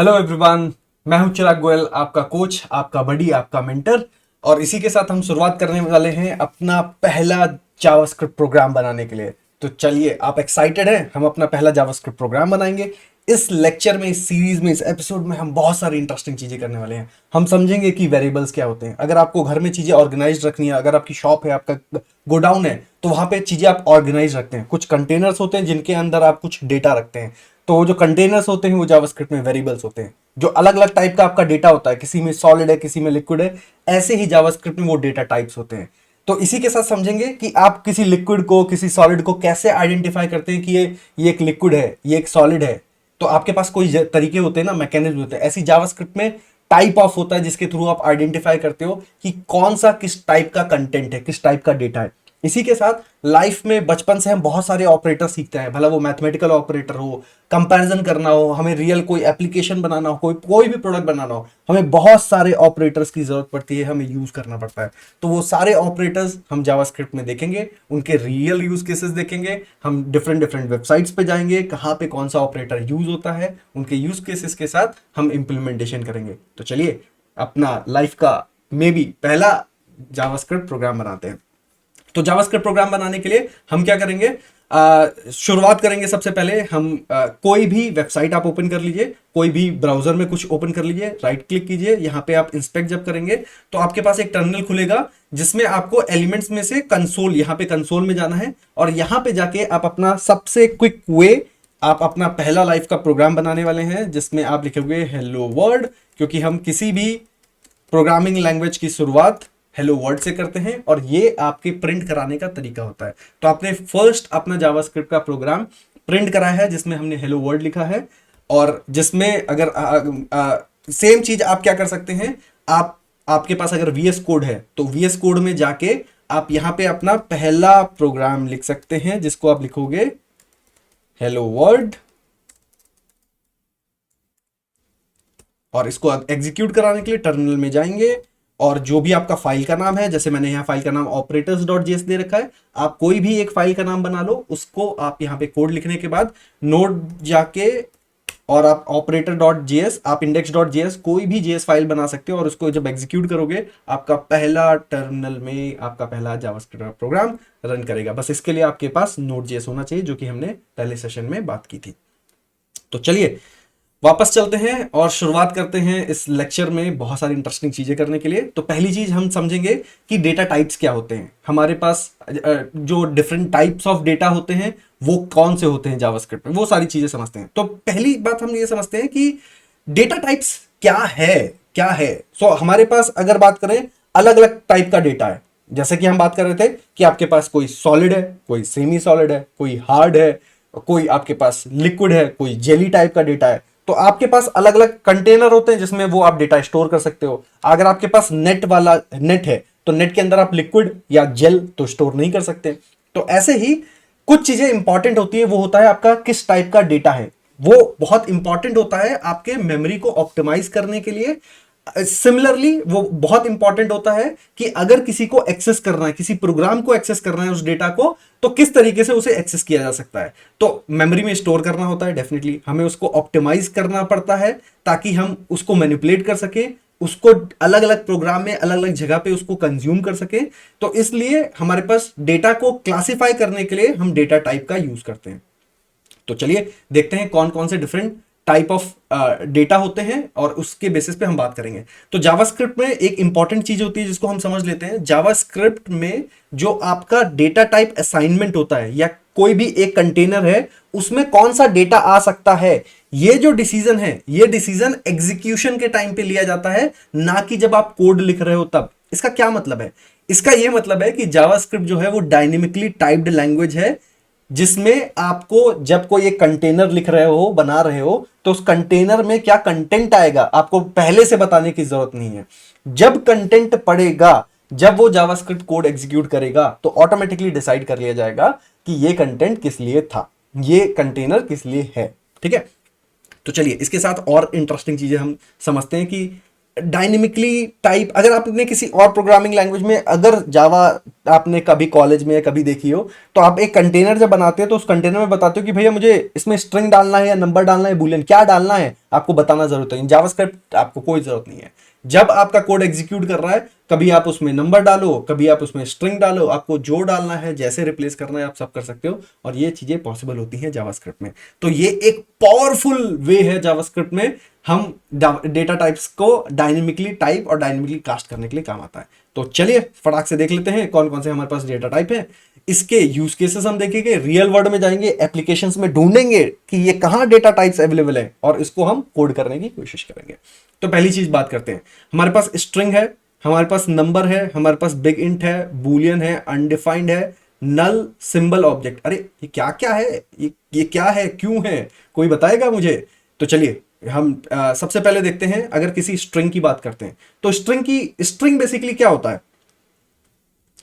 Hello everyone. मैं हूं चिराग गोयल, आपका कोच, आपका बडी, आपका मेंटर। और इसी के साथ हम शुरुआत करने वाले हैं अपना पहला जावास्क्रिप्ट प्रोग्राम बनाने के लिए। तो चलिए, आप एक्साइटेड हैं? हम अपना पहला जावास्क्रिप्ट प्रोग्राम बनाएंगे। इस लेक्चर में, इस सीरीज में, इस एपिसोड में हम बहुत सारी इंटरेस्टिंग चीजें करने वाले हैं। हम समझेंगे कि वेरिएबल्स क्या होते हैं। अगर आपको घर में चीजें ऑर्गेनाइज रखनी है, अगर आपकी शॉप है, आपका गोडाउन है, तो वहां पे चीजें आप ऑर्गेनाइज रखते हैं। कुछ कंटेनर्स होते हैं जिनके अंदर आप कुछ डेटा रखते हैं। तो वो जो कंटेनर्स होते हैं वो जावास्क्रिप्ट में वेरिएबल्स होते हैं। जो अलग अलग टाइप का आपका डेटा होता है, किसी में सॉलिड है, किसी में लिक्विड है, ऐसे ही जावास्क्रिप्ट में वो डेटा टाइप्स होते हैं। तो इसी के साथ समझेंगे कि आप किसी लिक्विड को, किसी सॉलिड को कैसे आइडेंटिफाई करते हैं कि ये एक लिक्विड है, ये एक सॉलिड है। तो आपके पास कोई तरीके होते हैं ना, मैकेनिज्म होते हैं। ऐसी जावास्क्रिप्ट में टाइप ऑफ होता है जिसके थ्रू आप आइडेंटिफाई करते हो कि कौन सा किस टाइप का कंटेंट है, किस टाइप का डेटा है। इसी के साथ लाइफ में बचपन से हम बहुत सारे ऑपरेटर सीखते हैं, भला वो मैथमेटिकल ऑपरेटर हो, कंपैरिजन करना हो, हमें रियल कोई एप्लीकेशन बनाना हो, कोई कोई भी प्रोडक्ट बनाना हो, हमें बहुत सारे ऑपरेटर्स की जरूरत पड़ती है, हमें यूज करना पड़ता है। तो वो सारे ऑपरेटर्स हम जावास्क्रिप्ट में देखेंगे, उनके रियल यूज केसेस देखेंगे। हम डिफरेंट डिफरेंट वेबसाइट्स पे जाएंगे, कहाँ पे कौन सा ऑपरेटर यूज होता है, उनके यूज केसेस के साथ हम इंप्लीमेंटेशन करेंगे। तो चलिए, अपना लाइफ का मे बी पहला जावास्क्रिप्ट प्रोग्राम बनाते हैं। तो जावास्क्रिप्ट प्रोग्राम बनाने के लिए हम क्या करेंगे? शुरुआत करेंगे। सबसे पहले हम कोई भी वेबसाइट आप ओपन कर लीजिए, कोई भी ब्राउजर में कुछ ओपन कर लीजिए, राइट क्लिक कीजिए। यहाँ पे आप इंस्पेक्ट जब करेंगे तो आपके पास एक टर्मिनल खुलेगा जिसमें आपको एलिमेंट्स में से कंसोल, यहाँ पे कंसोल में जाना है। और यहाँ पे जाके आप अपना सबसे क्विक वे, आप अपना पहला लाइफ का प्रोग्राम बनाने वाले हैं जिसमें आप लिखोगे हेलो वर्ल्ड, क्योंकि हम किसी भी प्रोग्रामिंग लैंग्वेज की शुरुआत हेलो वर्ड से करते हैं और ये आपके प्रिंट कराने का तरीका होता है। तो आपने फर्स्ट अपना जावास्क्रिप्ट का प्रोग्राम प्रिंट करा है जिसमें हमने हेलो वर्ड लिखा है। और जिसमें अगर सेम चीज आप क्या कर सकते हैं, आप आपके पास अगर वीएस कोड है तो वीएस कोड में जाके आप यहां पे अपना पहला प्रोग्राम लिख सकते हैं जिसको आप लिखोगे हेलो वर्ड। और इसको एग्जीक्यूट कराने के लिए टर्मिनल में जाएंगे और जो भी आपका फाइल का नाम है, जैसे मैंने यहाँ फाइल का नाम ऑपरेटर्स डॉट जेएस दे रखा है, आप कोई भी एक फाइल का नाम बना लो। उसको आप यहाँ पे कोड लिखने के बाद नोड जाके और आप ऑपरेटर डॉट जेएस, आप इंडेक्स डॉट जेएस, कोई भी जेएस फाइल बना सकते हो। और उसको जब एग्जीक्यूट करोगे आपका पहला टर्मिनल में आपका पहला जावास्क्रिप्ट प्रोग्राम रन करेगा। बस इसके लिए आपके पास नोड जेएस होना चाहिए, जो कि हमने पहले सेशन में बात की थी। तो चलिए वापस चलते हैं और शुरुआत करते हैं इस लेक्चर में बहुत सारी इंटरेस्टिंग चीजें करने के लिए। तो पहली चीज हम समझेंगे कि डेटा टाइप्स क्या होते हैं। हमारे पास जो डिफरेंट टाइप्स ऑफ डेटा होते हैं वो कौन से होते हैं जावास्क्रिप्ट में, वो सारी चीजें समझते हैं। तो पहली बात हम ये समझते हैं कि डेटा टाइप्स क्या है। क्या है हमारे पास अगर बात करें, अलग अलग टाइप का डेटा है। जैसे कि हम बात कर रहे थे कि आपके पास कोई सॉलिड है, कोई सेमी सॉलिड है, कोई हार्ड है, कोई आपके पास लिक्विड है, कोई जेली टाइप का डेटा है। तो आपके पास अलग अलग कंटेनर होते हैं जिसमें वो आप डेटा स्टोर कर सकते हो। अगर आपके पास नेट वाला नेट है तो नेट के अंदर आप लिक्विड या जेल तो स्टोर नहीं कर सकते। तो ऐसे ही कुछ चीजें इंपॉर्टेंट होती है, वो होता है आपका किस टाइप का डेटा है। वो बहुत इंपॉर्टेंट होता है आपके मेमोरी को ऑप्टिमाइज करने के लिए। सिमिलरली वो बहुत इंपॉर्टेंट होता है कि अगर किसी को एक्सेस करना है, किसी प्रोग्राम को एक्सेस करना है उस डेटा को, तो किस तरीके से उसे एक्सेस किया जा सकता है। तो मेमोरी में स्टोर करना होता है, डेफिनेटली हमें उसको ऑप्टिमाइज करना पड़ता है ताकि हम उसको मैनिपुलेट कर सके, उसको अलग अलग प्रोग्राम में अलग अलग जगह पे उसको कंज्यूम कर सके। तो इसलिए हमारे पास डेटा को क्लासिफाई करने के लिए हम डेटा टाइप का यूज करते हैं। तो चलिए देखते हैं कौन कौन से डिफरेंट टाइप ऑफ डेटा होते हैं और उसके बेसिस पे हम बात करेंगे। तो जावास्क्रिप्ट में एक इंपॉर्टेंट चीज होती है जिसको हम समझ लेते हैं। जावास्क्रिप्ट में जो आपका डेटा टाइप असाइनमेंट होता है या कोई भी एक कंटेनर है उसमें कौन सा डेटा आ सकता है, ये जो डिसीजन है, ये डिसीजन एग्जीक्यूशन के टाइम पे लिया जाता है, ना कि जब आप कोड लिख रहे हो तब। इसका क्या मतलब है? इसका यह मतलब है कि जावास्क्रिप्ट जो है वो डायनेमिकली टाइप्ड लैंग्वेज है जिसमें आपको जब कोई एक कंटेनर लिख रहे हो, बना रहे हो, तो उस कंटेनर में क्या कंटेंट आएगा आपको पहले से बताने की जरूरत नहीं है। जब कंटेंट पड़ेगा, जब वो जावास्क्रिप्ट कोड एग्जीक्यूट करेगा तो ऑटोमेटिकली डिसाइड कर लिया जाएगा कि ये कंटेंट किस लिए था, ये कंटेनर किस लिए है। ठीक है, तो चलिए इसके साथ और इंटरेस्टिंग चीजें हम समझते हैं कि डायनेमिकली टाइप, अगर आपने किसी और प्रोग्रामिंग लैंग्वेज में, अगर जावा आपने कभी कॉलेज में या कभी देखी हो, तो आप एक कंटेनर जब बनाते हो तो उस कंटेनर में बताते हो कि भैया मुझे इसमें स्ट्रिंग डालना है या नंबर डालना है, बूलियन क्या डालना है, आपको बताना जरूरत है। इन जावास्क्रिप्ट आपको कोई जरूरत नहीं है। जब आपका कोड एग्जीक्यूट कर रहा है, कभी आप उसमें नंबर डालो, कभी आप उसमें स्ट्रिंग डालो, आपको जो डालना है, जैसे रिप्लेस करना है, आप सब कर सकते हो। और ये चीजें पॉसिबल होती हैं जावास्क्रिप्ट में। तो ये एक पावरफुल वे है जावास्क्रिप्ट में, हम डेटा टाइप्स को डायनेमिकली टाइप और डायनेमिकली कास्ट करने के लिए काम आता है। तो चलिए फटाक से देख लेते हैं कौन कौन से हमारे पास डेटा टाइप है। इसके यूज केसेस हम देखेंगे, रियल वर्ल्ड में जाएंगे, एप्लीकेशंस में ढूंढेंगे कि ये कहां डेटा टाइप्स अवेलेबल है, और इसको हम कोड करने की कोशिश करेंगे। तो पहली चीज बात करते हैं, हमारे पास स्ट्रिंग है, हमारे पास नंबर है, हमारे पास बिग इंट है, बूलियन है, अनडिफाइंड है, नल, सिंबल, ऑब्जेक्ट। अरे ये क्या क्या है, ये क्या है, क्यों है, कोई बताएगा मुझे? तो चलिए हम सबसे पहले देखते हैं, अगर किसी स्ट्रिंग की बात करते हैं तो स्ट्रिंग बेसिकली क्या होता है?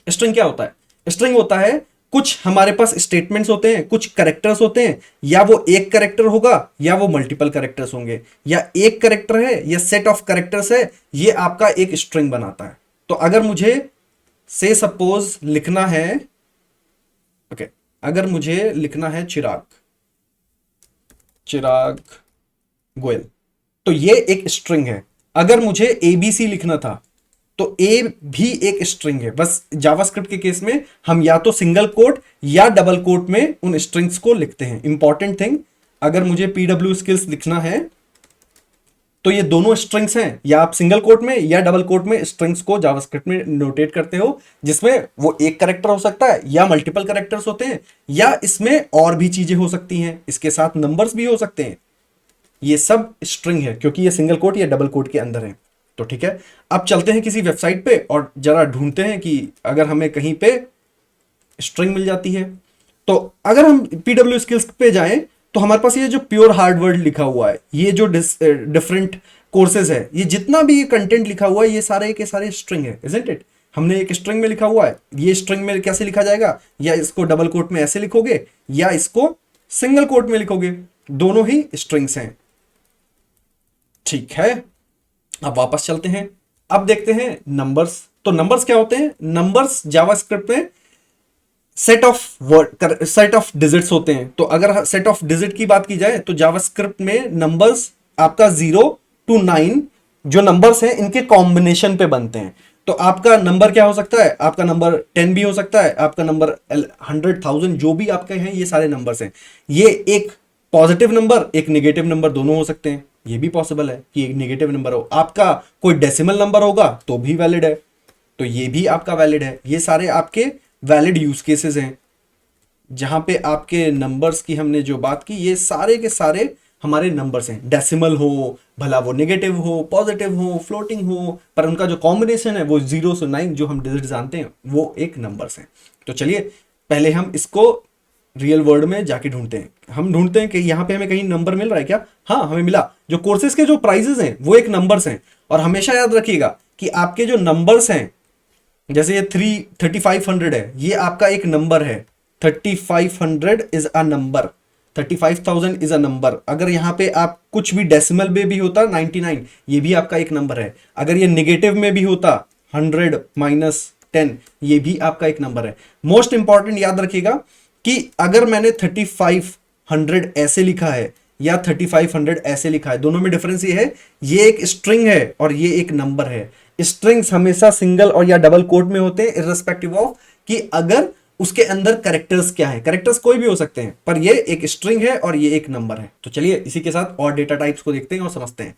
स्ट्रिंग क्या होता है? स्ट्रिंग होता है कुछ हमारे पास स्टेटमेंट्स होते हैं, कुछ करेक्टर्स होते हैं, या वो एक करेक्टर होगा या वो मल्टीपल करेक्टर्स होंगे, या एक करेक्टर है या सेट ऑफ करेक्टर्स है, ये आपका एक स्ट्रिंग बनाता है। तो अगर मुझे से सपोज लिखना है, ओके, अगर मुझे लिखना है चिराग चिराग गोयल, तो ये एक स्ट्रिंग है। अगर मुझे एबीसी लिखना था तो ए भी एक स्ट्रिंग है। बस जावास्क्रिप्ट के केस में हम या तो सिंगल कोट या डबल कोट में उन स्ट्रिंग्स को लिखते हैं। इंपॉर्टेंट थिंग, अगर मुझे पीडब्ल्यू स्किल्स लिखना है तो ये दोनों स्ट्रिंग्स हैं, या आप सिंगल कोट में या डबल कोट में स्ट्रिंग्स को जावास्क्रिप्ट में नोटेट करते हो, जिसमें वो एक कैरेक्टर हो सकता है या मल्टीपल कैरेक्टर्स होते हैं, या इसमें और भी चीजें हो सकती हैं, इसके साथ नंबर्स भी हो सकते हैं। ये सब स्ट्रिंग है क्योंकि ये सिंगल कोट या डबल कोट के अंदर है। तो ठीक है, अब चलते हैं किसी वेबसाइट पे और जरा ढूंढते हैं कि अगर हमें कहीं पे स्ट्रिंग मिल जाती है। तो अगर हम पीडब्ल्यू स्किल्स पे जाएं तो हमारे पास ये जो प्योर हार्ड वर्ड लिखा हुआ है, ये जो डिफरेंट कोर्सेज है, ये जितना भी कंटेंट लिखा हुआ है, ये सारे के सारे स्ट्रिंग है, इजंट इट? हमने एक स्ट्रिंग में लिखा हुआ है, ये स्ट्रिंग में कैसे लिखा जाएगा? या इसको डबल कोट में ऐसे लिखोगे या इसको सिंगल कोट में लिखोगे, दोनों ही स्ट्रिंग्स हैं। ठीक है, अब वापस चलते हैं, अब देखते हैं नंबर्स। तो नंबर्स क्या होते हैं? नंबर्स जावास्क्रिप्ट में सेट ऑफ डिजिट्स होते हैं। तो अगर सेट ऑफ डिजिट की बात की जाए तो जावास्क्रिप्ट में नंबर्स आपका 0 to 9 जो नंबर्स हैं, इनके कॉम्बिनेशन पे बनते हैं। तो आपका नंबर क्या हो सकता है? आपका नंबर 10 भी हो सकता है, आपका नंबर 100,000, जो भी आपके हैं, ये सारे नंबर्स हैं। ये एक पॉजिटिव नंबर, एक नेगेटिव नंबर, दोनों हो सकते हैं। ये भी पॉसिबल है कि एक नेगेटिव नंबर हो। आपका कोई डेसिमल नंबर होगा तो भी वैलिड है, तो ये भी आपका वैलिड है। ये सारे आपके वैलिड यूज केसेस हैं, जहां पे आपके नंबर्स की हमने जो बात की, ये सारे के सारे हमारे नंबर्स हैं। डेसिमल हो, भला वो नेगेटिव हो, पॉजिटिव हो, फ्लोटिंग हो, पर उनका जो कॉम्बिनेशन है वो 0 से 9 जो हम डिजिट जानते हैं, वो एक नंबर्स हैं। तो चलिए पहले हम इसको रियल वर्ल्ड में जाके ढूंढते हैं। हम ढूंढते हैं कि यहाँ पे हमें कहीं नंबर मिल रहा है क्या? हाँ, हमें मिला। जो कोर्सेज के जो प्राइजेस हैं वो एक नंबर्स हैं। और हमेशा याद रखिएगा कि आपके जो नंबर्स हैं, जैसे ये 3500 है, ये आपका एक नंबर है। 3500 is a number, 35,000 is a number. अगर यहाँ पे आप कुछ भी डेसिमल में भी होता 99, ये भी आपका एक नंबर है। अगर ये निगेटिव में भी होता 100 -10, ये भी आपका एक नंबर है। मोस्ट इंपॉर्टेंट याद रखिएगा कि अगर मैंने 3500 ऐसे लिखा है या 3500 ऐसे लिखा है, दोनों में डिफरेंस ये है, ये एक स्ट्रिंग है और ये एक नंबर है। स्ट्रिंग्स हमेशा सिंगल और या डबल कोट में होते हैं, इर्रेस्पेक्टिव ऑफ कि अगर उसके अंदर कैरेक्टर्स क्या है। कैरेक्टर्स कोई भी हो सकते हैं, पर ये एक स्ट्रिंग है और ये एक नंबर है। तो चलिए इसी के साथ और डेटा टाइप्स को देखते हैं और समझते हैं।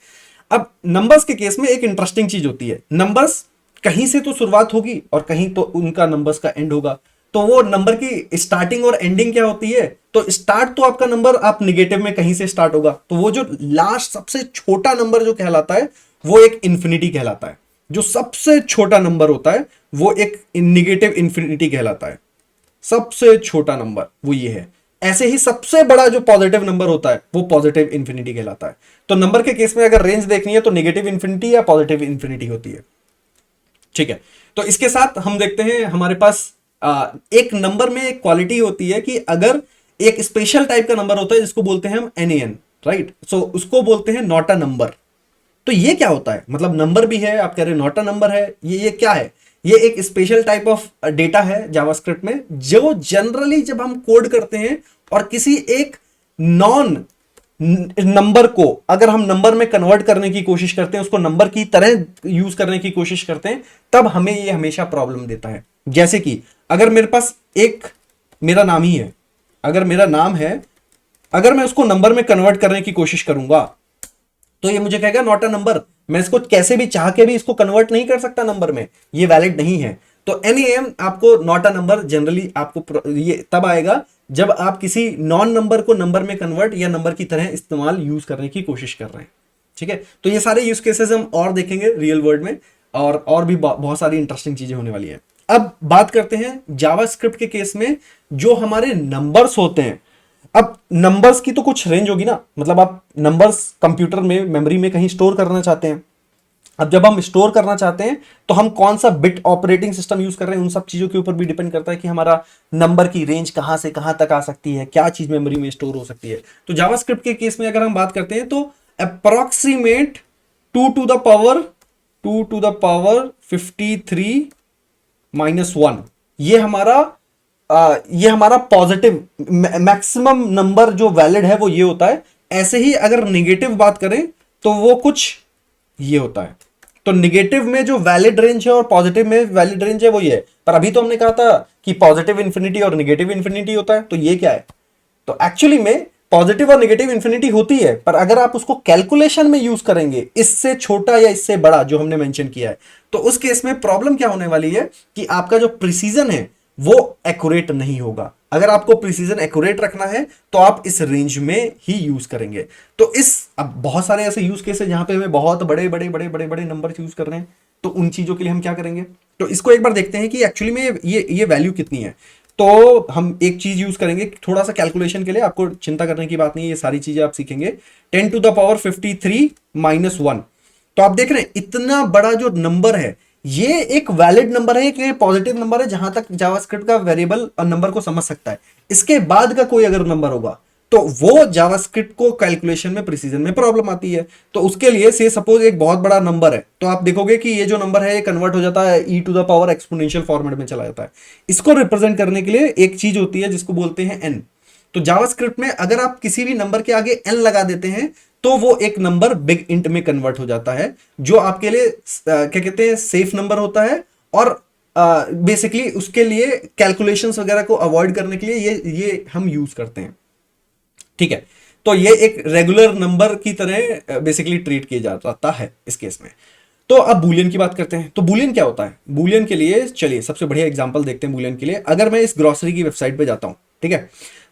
अब नंबर्स के केस में एक इंटरेस्टिंग चीज होती है, नंबर्स कहीं से तो शुरुआत होगी और कहीं तो उनका नंबर्स का एंड होगा। तो वो नंबर की स्टार्टिंग और एंडिंग क्या होती है? तो स्टार्ट तो आपका नंबर आप निगेटिव में कहीं से स्टार्ट होगा, तो वो जो लास्ट सबसे छोटा नंबर जो कहलाता है वो एक इंफिनिटी कहलाता है। जो सबसे छोटा नंबर होता है वो एक निगेटिव इंफिनिटी कहलाता है। सबसे छोटा नंबर वो ये है। ऐसे ही सबसे बड़ा जो पॉजिटिव नंबर होता है वो पॉजिटिव इंफिनिटी कहलाता है। तो नंबर के केस में अगर रेंज देखनी है तो नेगेटिव इंफिनिटी या पॉजिटिव इंफिनिटी होती है। ठीक है, तो इसके साथ हम देखते हैं हमारे पास एक नंबर में एक क्वालिटी होती है कि अगर एक स्पेशल टाइप का नंबर होता है जिसको बोलते हैं हम NaN, राइट? सो उसको बोलते हैं नॉट अ नंबर। तो ये क्या होता है, मतलब नंबर भी है, आप कह रहे नॉट अ नंबर है, ये क्या है? ये एक स्पेशल टाइप ऑफ डेटा है जावास्क्रिप्ट में, जो जनरली जब हम कोड करते हैं और किसी एक नॉन नंबर को अगर हम नंबर में कन्वर्ट करने की कोशिश करते हैं, उसको नंबर की तरह यूज करने की कोशिश करते हैं, तब हमें ये हमेशा प्रॉब्लम देता है। जैसे कि अगर मेरे पास एक मेरा नाम ही है, अगर मेरा नाम है, अगर मैं उसको नंबर में कन्वर्ट करने की कोशिश करूंगा तो ये मुझे कहेगा नॉट अ नंबर। मैं इसको कैसे भी चाह के भी इसको कन्वर्ट नहीं कर सकता नंबर में, ये वैलिड नहीं है। तो NaN आपको नॉट अ नंबर जनरली आपको ये तब आएगा जब आप किसी नॉन नंबर को नंबर में कन्वर्ट या नंबर की तरह इस्तेमाल यूज करने की कोशिश कर रहे हैं। ठीक है, तो ये सारे यूज केसेस हम और देखेंगे रियल वर्ल्ड में, और भी बहुत सारी इंटरेस्टिंग चीजें होने वाली है। अब बात करते हैं जावास्क्रिप्ट के केस में, जो हमारे नंबर्स होते हैं। अब नंबर्स की तो कुछ रेंज होगी ना, मतलब आप नंबर्स कंप्यूटर में मेमोरी में कहीं स्टोर करना चाहते हैं। अब जब हम स्टोर करना चाहते हैं तो हम कौन सा बिट ऑपरेटिंग सिस्टम यूज कर रहे हैं, उन सब चीजों के ऊपर भी डिपेंड करता है कि हमारा नंबर की रेंज कहां से कहां तक आ सकती है, क्या चीज मेमोरी में स्टोर हो सकती है। तो जावास्क्रिप्ट के केस में अगर हम बात करते हैं तो अप्रोक्सीमेट 2 to the power 53 - 1 ये हमारा पॉजिटिव मैक्सिमम नंबर जो वैलिड है वो ये होता है। ऐसे ही अगर निगेटिव बात करें तो वो कुछ ये होता है। तो निगेटिव में जो वैलिड रेंज है और पॉजिटिव में वैलिड रेंज है वो ये है। पर अभी तो हमने कहा था कि पॉजिटिव इंफिनिटी और निगेटिव इंफिनिटी होता है, तो ये क्या है? तो एक्चुअली में पॉजिटिव और नेगेटिव इंफिनिटी होती है, पर अगर आप उसको कैलकुलेशन में यूज करेंगे, इससे छोटा या इससे बड़ा जो हमने मेंशन किया है, तो उस केस में प्रॉब्लम क्या होने वाली है कि आपका जो प्रिसीजन है वो एक्यूरेट नहीं होगा। अगर आपको प्रिसीजन एक्यूरेट रखना है तो आप इस रेंज में ही यूज करेंगे। तो अब बहुत सारे ऐसे यूज केस है जहां पे हमें बहुत बड़े बड़े बड़े बड़े बड़े नंबर यूज कर रहे हैं, तो उन चीजों के लिए हम क्या करेंगे? तो इसको एक बार देखते हैं कि एक्चुअली में ये वैल्यू कितनी है। तो हम एक चीज यूज करेंगे थोड़ा सा कैलकुलेशन के लिए, आपको चिंता करने की बात नहीं है, ये सारी चीजें आप सीखेंगे। 10⁻53 - 1। तो आप देख रहे हैं इतना बड़ा जो नंबर है, ये एक वैलिड नंबर है, कि पॉजिटिव नंबर है जहां तक जावास्क्रिप्ट का वेरिएबल और नंबर को समझ सकता है। इसके बाद का कोई अगर नंबर होगा तो वो जावास्क्रिप्ट को कैलकुलेशन में प्रिसीजन में प्रॉब्लम आती है। तो उसके लिए से सपोज एक बहुत बड़ा नंबर है, तो आप देखोगे कि ये जो नंबर है ये कन्वर्ट हो जाता है e⁻ एक्सपोनेंशियल फॉर्मेट में चला जाता है। इसको रिप्रेजेंट करने के लिए एक चीज होती है जिसको बोलते हैं n। तो जावास्क्रिप्ट में अगर आप किसी भी नंबर के आगे n लगा देते हैं तो वो एक नंबर बिग इंट में कन्वर्ट हो जाता है, जो आपके लिए क्या कहते हैं सेफ नंबर होता है। और बेसिकली उसके लिए कैलकुलेशंस वगैरह को अवॉइड करने के लिए ये हम यूज करते हैं। ठीक है, तो ये एक रेगुलर नंबर की तरह बेसिकली ट्रीट किया जाता है इस केस में। तो अब बूलियन की बात करते हैं। तो बूलियन क्या होता है? बूलियन के लिए चलिए सबसे बढ़िया एग्जांपल देखते हैं बूलियन के लिए। अगर मैं इस ग्रोसरी की वेबसाइट पे जाता हूं, ठीक है,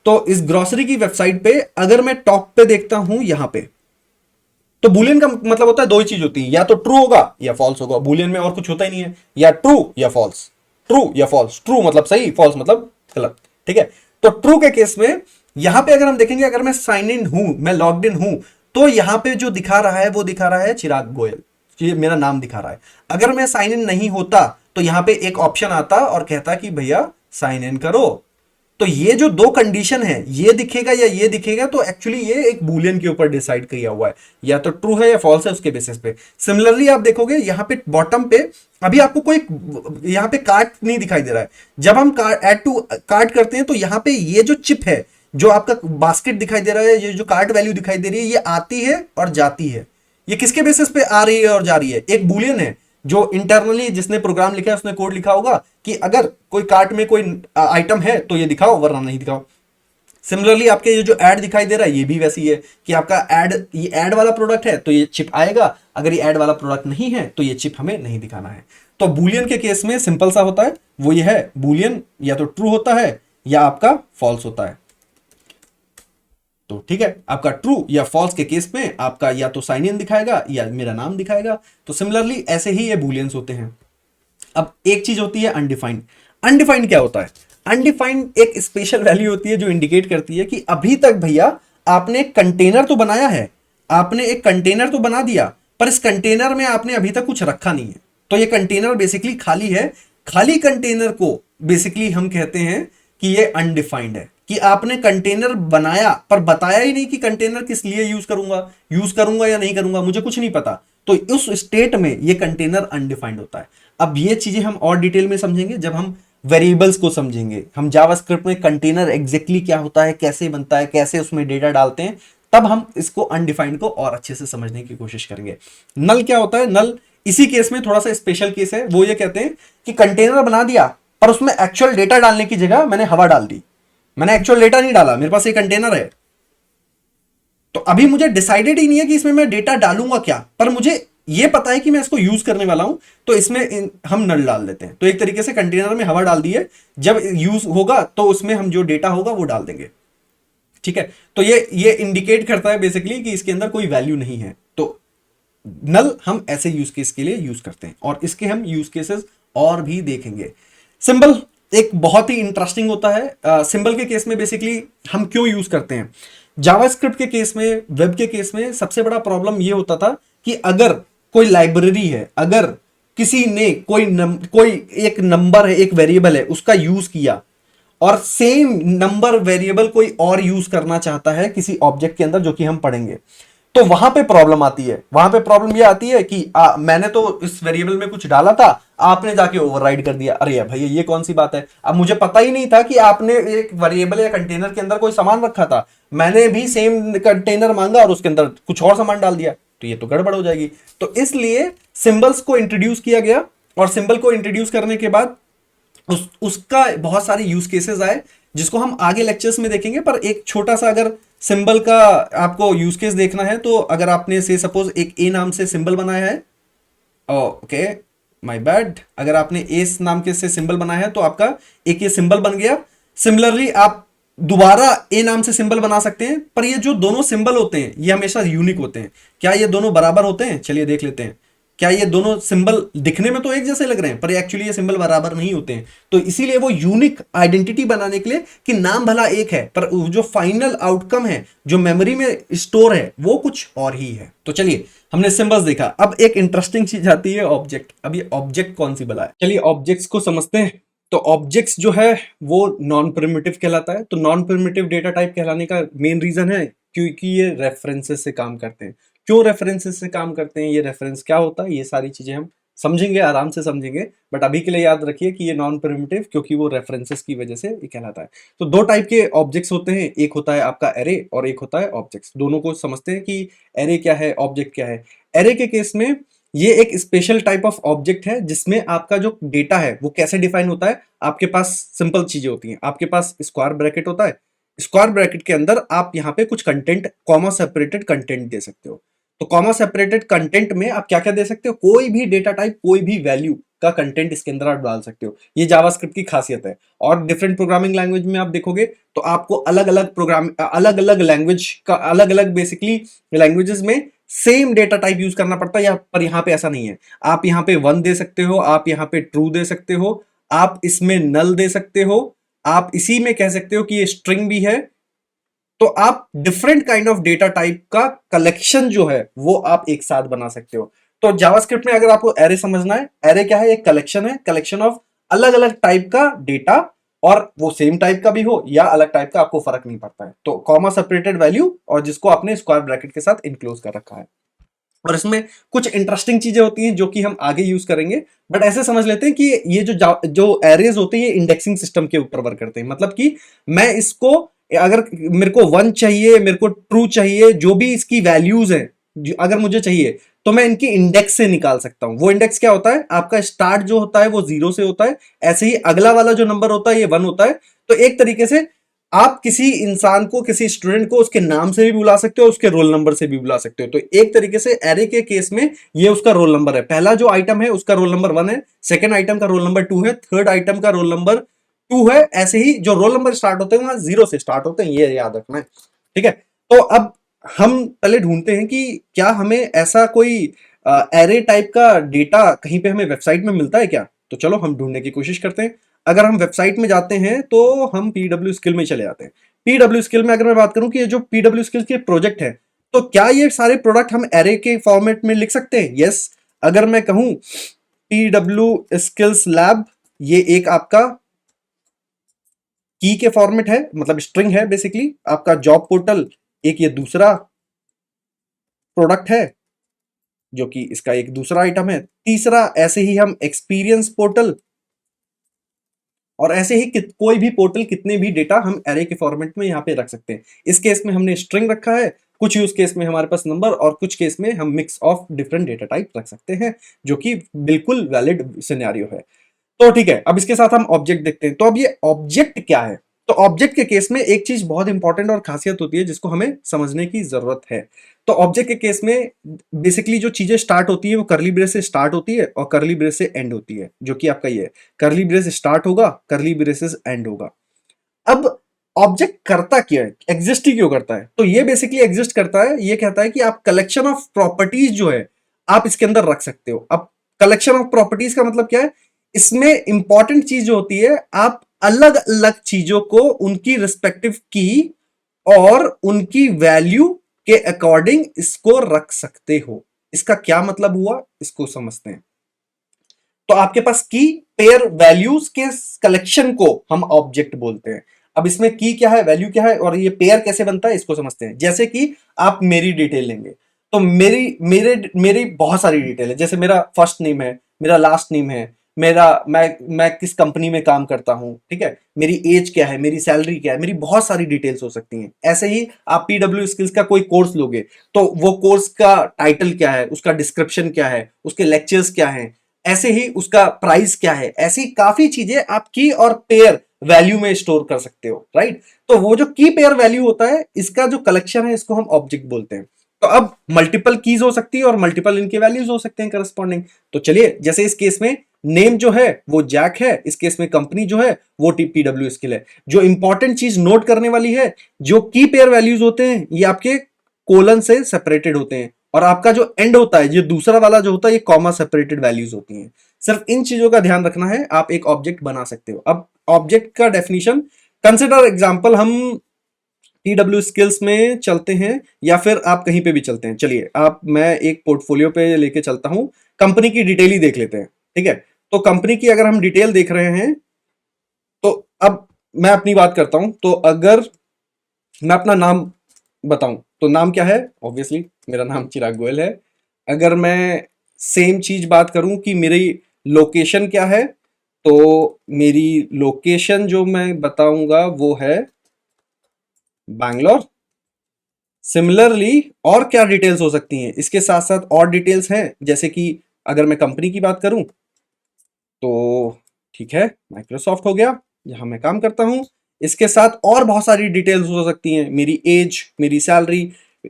तो इस ग्रोसरी की वेबसाइट पे अगर मैं टॉप पे देखता हूं यहां पे, तो बूलियन का मतलब होता है दो ही चीज होती है, या तो ट्रू होगा या फॉल्स होगा। बूलियन में और कुछ होता ही नहीं है, या ट्रू या फॉल्स, ट्रू या फॉल्स। ट्रू मतलब सही, फॉल्स मतलब गलत। ठीक है, तो ट्रू के केस में यहां पे अगर हम देखेंगे, अगर मैं साइन इन हूं, मैं लॉग्ड इन हूं, तो यहां पे जो दिखा रहा है वो दिखा रहा है चिराग गोयल, ये मेरा नाम दिखा रहा है। अगर मैं साइन इन नहीं होता तो यहां पे एक ऑप्शन आता और कहता कि भैया साइन इन करो। तो ये जो दो कंडीशन है, ये दिखेगा या ये दिखेगा, तो एक्चुअली ये एक बूलियन के ऊपर डिसाइड किया हुआ है, या तो ट्रू है या फॉल्स है उसके बेसिस पे। सिमिलरली आप देखोगे यहां पे बॉटम पे अभी आपको कोई यहां पे कार्ट नहीं दिखाई दे रहा है। जब हम ऐड टू कार्ट करते हैं तो यहां पे ये जो चिप है, जो आपका बास्केट दिखाई दे रहा है, ये जो कार्ट वैल्यू दिखाई दे रही है, ये आती है और जाती है। ये किसके बेसिस पे आ रही है और जा रही है? एक बूलियन है जो इंटरनली जिसने प्रोग्राम लिखा है उसने कोड लिखा होगा कि अगर कोई कार्ट में कोई आइटम है तो ये दिखाओ वरना नहीं दिखाओ। सिमिलरली आपके ये जो ऐड दिखाई दे रहा है ये भी वैसी है कि आपका ऐड, ये ऐड वाला प्रोडक्ट है तो ये चिप आएगा, अगर ये ऐड वाला प्रोडक्ट नहीं है तो ये चिप हमें नहीं दिखाना है। तो बूलियन के केस में सिंपल सा होता है, वो ये है बूलियन या तो ट्रू होता है या आपका फॉल्स होता है। तो ठीक है, आपका ट्रू या फॉल्स के केस में आपका या तो साइन इन दिखाएगा या मेरा नाम दिखाएगा। तो सिमिलरली ऐसे ही ये बूलियंस होते हैं। अब एक चीज होती है अनडिफाइंड। अनडिफाइंड क्या होता है? अनडिफाइंड एक स्पेशल वैल्यू होती है जो इंडिकेट करती है कि अभी तक भैया आपने एक कंटेनर तो बनाया है, आपने एक कंटेनर तो बना दिया, पर इस कंटेनर में आपने अभी तक कुछ रखा नहीं है। तो ये कंटेनर बेसिकली खाली है। खाली कंटेनर को बेसिकली हम कहते हैं कि ये अनडिफाइंड है, कि आपने कंटेनर बनाया पर बताया ही नहीं कि कंटेनर किस लिए यूज करूंगा या नहीं करूंगा, मुझे कुछ नहीं पता। तो उस स्टेट में ये कंटेनर अनडिफाइंड होता है। अब ये चीजें हम और डिटेल में समझेंगे जब हम वेरिएबल्स को समझेंगे, हम जावास्क्रिप्ट में कंटेनर एग्जैक्टली क्या होता है, कैसे बनता है, कैसे उसमें डेटा डालते हैं, तब हम इसको अनडिफाइंड को और अच्छे से समझने की कोशिश करेंगे। नल क्या होता है? नल इसी केस में थोड़ा सा स्पेशल केस है। वो ये कहते हैं कि कंटेनर बना दिया पर उसमें एक्चुअल डेटा डालने की जगह मैंने हवा डाल दी, मैंने एक्चुअल डेटा नहीं डाला, मेरे पास एक कंटेनर है तो अभी मुझे डिसाइडेड ही नहीं है कि इसमें मैं डेटा डालूंगा क्या, पर मुझे ये पता है कि मैं इसको यूज करने वाला हूं, तो इसमें हम नल डाल देते हैं। तो एक तरीके से कंटेनर में हवा डाल दी है, जब यूज होगा तो उसमें हम जो डेटा होगा वो डाल देंगे। ठीक है, तो ये इंडिकेट करता है बेसिकली कि इसके अंदर कोई वैल्यू नहीं है। तो नल हम ऐसे यूज केस के लिए यूज करते हैं और इसके हम यूज केसेस और भी देखेंगे। सिंबल एक बहुत ही इंटरेस्टिंग होता है। सिंबल के केस में बेसिकली हम क्यों यूज करते हैं? जावास्क्रिप्ट के केस में, वेब के केस में सबसे बड़ा प्रॉब्लम ये होता था कि अगर कोई लाइब्रेरी है, अगर किसी ने कोई एक नंबर है, एक वेरिएबल है, उसका यूज किया और सेम नंबर वेरिएबल कोई और यूज करना चाहता है किसी ऑब्जेक्ट के अंदर, जो कि हम पढ़ेंगे, तो वहां पे प्रॉब्लम आती है। वहां पे प्रॉब्लम ये आती है कि मैंने तो इस वेरिएबल में कुछ डाला था, आपने जाके ओवरराइड कर दिया। अरे भैया ये कौन सी बात है? अब मुझे पता ही नहीं था कि आपने एक वेरिएबल या कंटेनर के अंदर कोई सामान रखा था, मैंने भी सेम कंटेनर मांगा और उसके अंदर कुछ और सामान डाल दिया, तो ये तो गड़बड़ हो जाएगी। तो इसलिए सिंबल्स को इंट्रोड्यूस किया गया और सिंबल को इंट्रोड्यूस करने के बाद उसका बहुत सारे यूज केसेस आए जिसको हम आगे लेक्चर्स में देखेंगे। पर एक छोटा सा अगर सिंबल का आपको यूज केस देखना है, तो अगर आपने से सपोज एक ए नाम से सिंबल बनाया है, ओके माय बैड, अगर आपने ए नाम के से सिंबल बनाया है तो आपका एक ये सिंबल बन गया। सिमिलरली आप दोबारा ए नाम से सिंबल बना सकते हैं, पर ये जो दोनों सिंबल होते हैं ये हमेशा यूनिक होते हैं। क्या ये दोनों बराबर होते हैं? चलिए देख लेते हैं। क्या ये दोनों सिंबल दिखने में तो एक जैसे लग रहे हैं, पर एक्चुअली ये सिंबल बराबर नहीं होते हैं। तो इसीलिए वो यूनिक आइडेंटिटी बनाने के लिए कि नाम भला एक है पर जो फाइनल आउटकम है, जो मेमोरी में स्टोर है, वो कुछ और ही है। तो चलिए हमने सिंबल्स देखा, अब एक इंटरेस्टिंग चीज आती है ऑब्जेक्ट। अब ये ऑब्जेक्ट कौन सी बला है? चलिए ऑब्जेक्ट्स को समझते हैं। तो ऑब्जेक्ट्स जो है वो नॉन प्रिमिटिव कहलाता है। तो नॉन प्रिमिटिव डेटा टाइप कहलाने का मेन रीजन है क्योंकि ये रेफरेंसेस से काम करते हैं। क्यों रेफरेंसेस से काम करते हैं, ये रेफरेंस क्या होता है, ये सारी चीजें हम समझेंगे, आराम से समझेंगे। बट अभी के लिए याद रखिए कि ये नॉन प्रिमिटिव क्योंकि वो रेफरेंसेस की वजह से ये कहलाता है। तो दो टाइप के ऑब्जेक्ट्स होते हैं, एक होता है आपका एरे और एक होता है ऑब्जेक्ट्स। दोनों को समझते हैं कि एरे क्या है, ऑब्जेक्ट क्या है। एरे के केस में ये एक स्पेशल टाइप ऑफ ऑब्जेक्ट है जिसमें आपका जो डेटा है वो कैसे डिफाइन होता है। आपके पास सिंपल चीजें होती हैं, आपके पास स्क्वायर ब्रैकेट होता है, स्क्वायर ब्रैकेट के अंदर आप यहाँ पे कुछ कंटेंट, कॉमा सेपरेटेड कंटेंट दे सकते हो। तो कॉमा सेपरेटेड कंटेंट में आप क्या क्या दे सकते हो? कोई भी डेटा टाइप, कोई भी वैल्यू का कंटेंट इसके अंदर आप डाल सकते हो। ये जावास्क्रिप्ट की खासियत है। और डिफरेंट प्रोग्रामिंग लैंग्वेज में आप देखोगे तो आपको अलग अलग प्रोग्राम, अलग अलग लैंग्वेज का, अलग अलग बेसिकली लैंग्वेजेस में सेम डेटा टाइप यूज करना पड़ता है। पर यहाँ पे ऐसा नहीं है। आप यहाँ पे 1 दे सकते हो, आप यहाँ पे ट्रू दे सकते हो, आप इसमें नल दे सकते हो, आप इसी में कह सकते हो कि ये स्ट्रिंग भी है। तो आप different kind of data type का कलेक्शन जो है वो आप एक साथ बना सकते हो। तो जावास्क्रिप्ट में अगर आपको एरे समझना है, एरे क्या है? एक कलेक्शन है, कलेक्शन ऑफ अलग अलग टाइप का डेटा, और वो सेम टाइप का भी हो या अलग टाइप का, आपको फर्क नहीं पड़ता है। तो कॉमा सेपरेटेड वैल्यू और जिसको आपने स्क्वायर ब्रैकेट के साथ इनक्लोज कर रखा है। और इसमें कुछ इंटरेस्टिंग चीजें होती हैं जो कि हम आगे यूज करेंगे। बट ऐसे समझ लेते हैं कि ये जो एरेज होते हैं ये इंडेक्सिंग सिस्टम के ऊपर वर्क करते हैं। मतलब कि मैं इसको, अगर मेरे को 1 चाहिए, मेरे को ट्रू चाहिए, जो भी इसकी वैल्यूज है अगर मुझे चाहिए, तो मैं इनकी इंडेक्स से निकाल सकता हूं। वो इंडेक्स क्या होता है? आपका स्टार्ट जो होता है वो 0 से होता है, ऐसे ही अगला वाला जो नंबर होता है ये 1 होता है। तो एक तरीके से आप किसी इंसान को, किसी स्टूडेंट को उसके नाम से भी बुला सकते हो, उसके रोल नंबर से भी बुला सकते हो। तो एक तरीके से एरे के केस में ये उसका रोल नंबर है। पहला जो आइटम है उसका रोल नंबर 1 है, सेकंड आइटम का रोल नंबर 2 है, थर्ड आइटम का रोल नंबर 2 है। ऐसे ही जो रोल नंबर स्टार्ट होते हैं वहां 0 से स्टार्ट होते हैं, ये याद रखना है। ठीक है, तो अब हम पहले ढूंढते हैं कि क्या हमें ऐसा कोई एरे टाइप का डेटा कहीं पे हमें वेबसाइट में मिलता है क्या। तो चलो हम ढूंढने की कोशिश करते हैं। अगर हम वेबसाइट में जाते हैं तो हम पीडब्ल्यू स्किल में चले जाते हैं। पीडब्ल्यू स्किल में अगर मैं बात करूं कि ये जो पीडब्ल्यू स्किल के प्रोजेक्ट है, तो क्या ये सारे प्रोडक्ट हम एरे के फॉर्मेट में लिख सकते हैं? यस। अगर मैं कहूं पीडब्ल्यू स्किल्स लैब, ये एक आपका की के फॉर्मेट है, मतलब स्ट्रिंग है बेसिकली। आपका जॉब पोर्टल एक ये दूसरा प्रोडक्ट है। जो कि इसका एक दूसरा आइटम है। तीसरा, ऐसे ही हम एक्सपीरियंस पोर्टल, और ऐसे ही कोई भी पोर्टल कितने भी डेटा हम एरे के फॉर्मेट में यहाँ पे रख सकते हैं। इस केस में हमने स्ट्रिंग रखा है, कुछ यूज केस में हमारे पास नंबर, और कुछ केस में हम mix of different data type रख सकते हैं, जो कि बिल्कुल वैलिड सिनेरियो है। तो ठीक है, अब इसके साथ हम ऑब्जेक्ट देखते हैं। तो अब ये ऑब्जेक्ट क्या है? तो ऑब्जेक्ट के केस में एक चीज बहुत इंपॉर्टेंट और खासियत होती है जिसको हमें समझने की जरूरत है। तो ऑब्जेक्ट के केस में बेसिकली जो चीजें स्टार्ट होती है वो करली ब्रेस से स्टार्ट होती है और करली ब्रेस से एंड होती है, जो कि आपका ये है। करली ब्रेस स्टार्ट होगा, करली ब्रेसेस एंड होगा। अब ऑब्जेक्ट करता क्या है, एग्जिस्ट ही क्यों करता है? तो ये बेसिकली एग्जिस्ट करता है, ये कहता है कि आप कलेक्शन ऑफ प्रॉपर्टीज जो है आप इसके अंदर रख सकते हो। अब कलेक्शन ऑफ प्रॉपर्टीज का मतलब क्या है? इसमें इंपॉर्टेंट चीज जो होती है, आप अलग अलग चीजों को उनकी रिस्पेक्टिव की और उनकी वैल्यू के अकॉर्डिंग इसको रख सकते हो। इसका क्या मतलब हुआ, इसको समझते हैं। तो आपके पास की पेयर वैल्यूज के कलेक्शन को हम ऑब्जेक्ट बोलते हैं। अब इसमें की क्या है, वैल्यू क्या है, और ये पेयर कैसे बनता है, इसको समझते हैं। जैसे कि आप मेरी डिटेल लेंगे, तो मेरी मेरे मेरी बहुत सारी डिटेल है। जैसे मेरा फर्स्ट नेम है, मेरा लास्ट नेम है, मेरा मैं किस कंपनी में काम करता हूं, ठीक है, मेरी एज क्या है, मेरी सैलरी क्या है, मेरी बहुत सारी डिटेल्स हो सकती हैं। ऐसे ही आप पीडब्ल्यू स्किल्स का कोई कोर्स लोगे, तो वो कोर्स का टाइटल क्या है, उसका डिस्क्रिप्शन क्या है, उसके लेक्चर्स क्या है, ऐसे ही उसका प्राइस क्या है, ऐसी काफी चीजें आप की और पेयर वैल्यू में स्टोर कर सकते हो, राइट। तो वो जो की पेयर वैल्यू होता है, इसका जो कलेक्शन है, इसको हम ऑब्जेक्ट बोलते हैं। तो अब मल्टीपल कीज हो सकती है और मल्टीपल इनके वैल्यूज हो सकते हैं करस्पॉन्डिंग। तो चलिए, जैसे इस केस में नेम जो है वो जैक है, इस केस में कंपनी जो है वो टीपीडब्ल्यू स्किल है। जो इंपॉर्टेंट चीज नोट करने वाली है, जो की पेयर वैल्यूज होते हैं ये आपके कोलन से सेपरेटेड होते हैं, और आपका जो एंड होता है, ये दूसरा वाला जो होता है, ये कॉमा सेपरेटेड वैल्यूज होती हैं। सिर्फ इन चीजों का ध्यान रखना है, आप एक ऑब्जेक्ट बना सकते हो। अब ऑब्जेक्ट का डेफिनेशन, कंसिडर एग्जांपल, हम टीडब्ल्यू स्किल्स में चलते हैं या फिर आप कहीं पे भी चलते हैं। चलिए, मैं एक पोर्टफोलियो पे लेके चलता हूं, कंपनी की डिटेल ही देख लेते हैं, ठीक है। तो कंपनी की अगर हम डिटेल देख रहे हैं, तो अब मैं अपनी बात करता हूं। तो अगर मैं अपना नाम बताऊं, तो नाम क्या है? ऑब्वियसली मेरा नाम चिराग गोयल है। अगर मैं सेम चीज बात करूं कि मेरी लोकेशन क्या है, तो मेरी लोकेशन जो मैं बताऊंगा वो है बैंगलोर। सिमिलरली और क्या डिटेल्स हो सकती हैं? इसके साथ साथ और डिटेल्स हैं, जैसे कि अगर मैं कंपनी की बात करूं, तो ठीक है, माइक्रोसॉफ्ट हो गया, जहां मैं काम करता हूं। इसके साथ और बहुत सारी डिटेल्स हो सकती हैं, मेरी एज, मेरी सैलरी।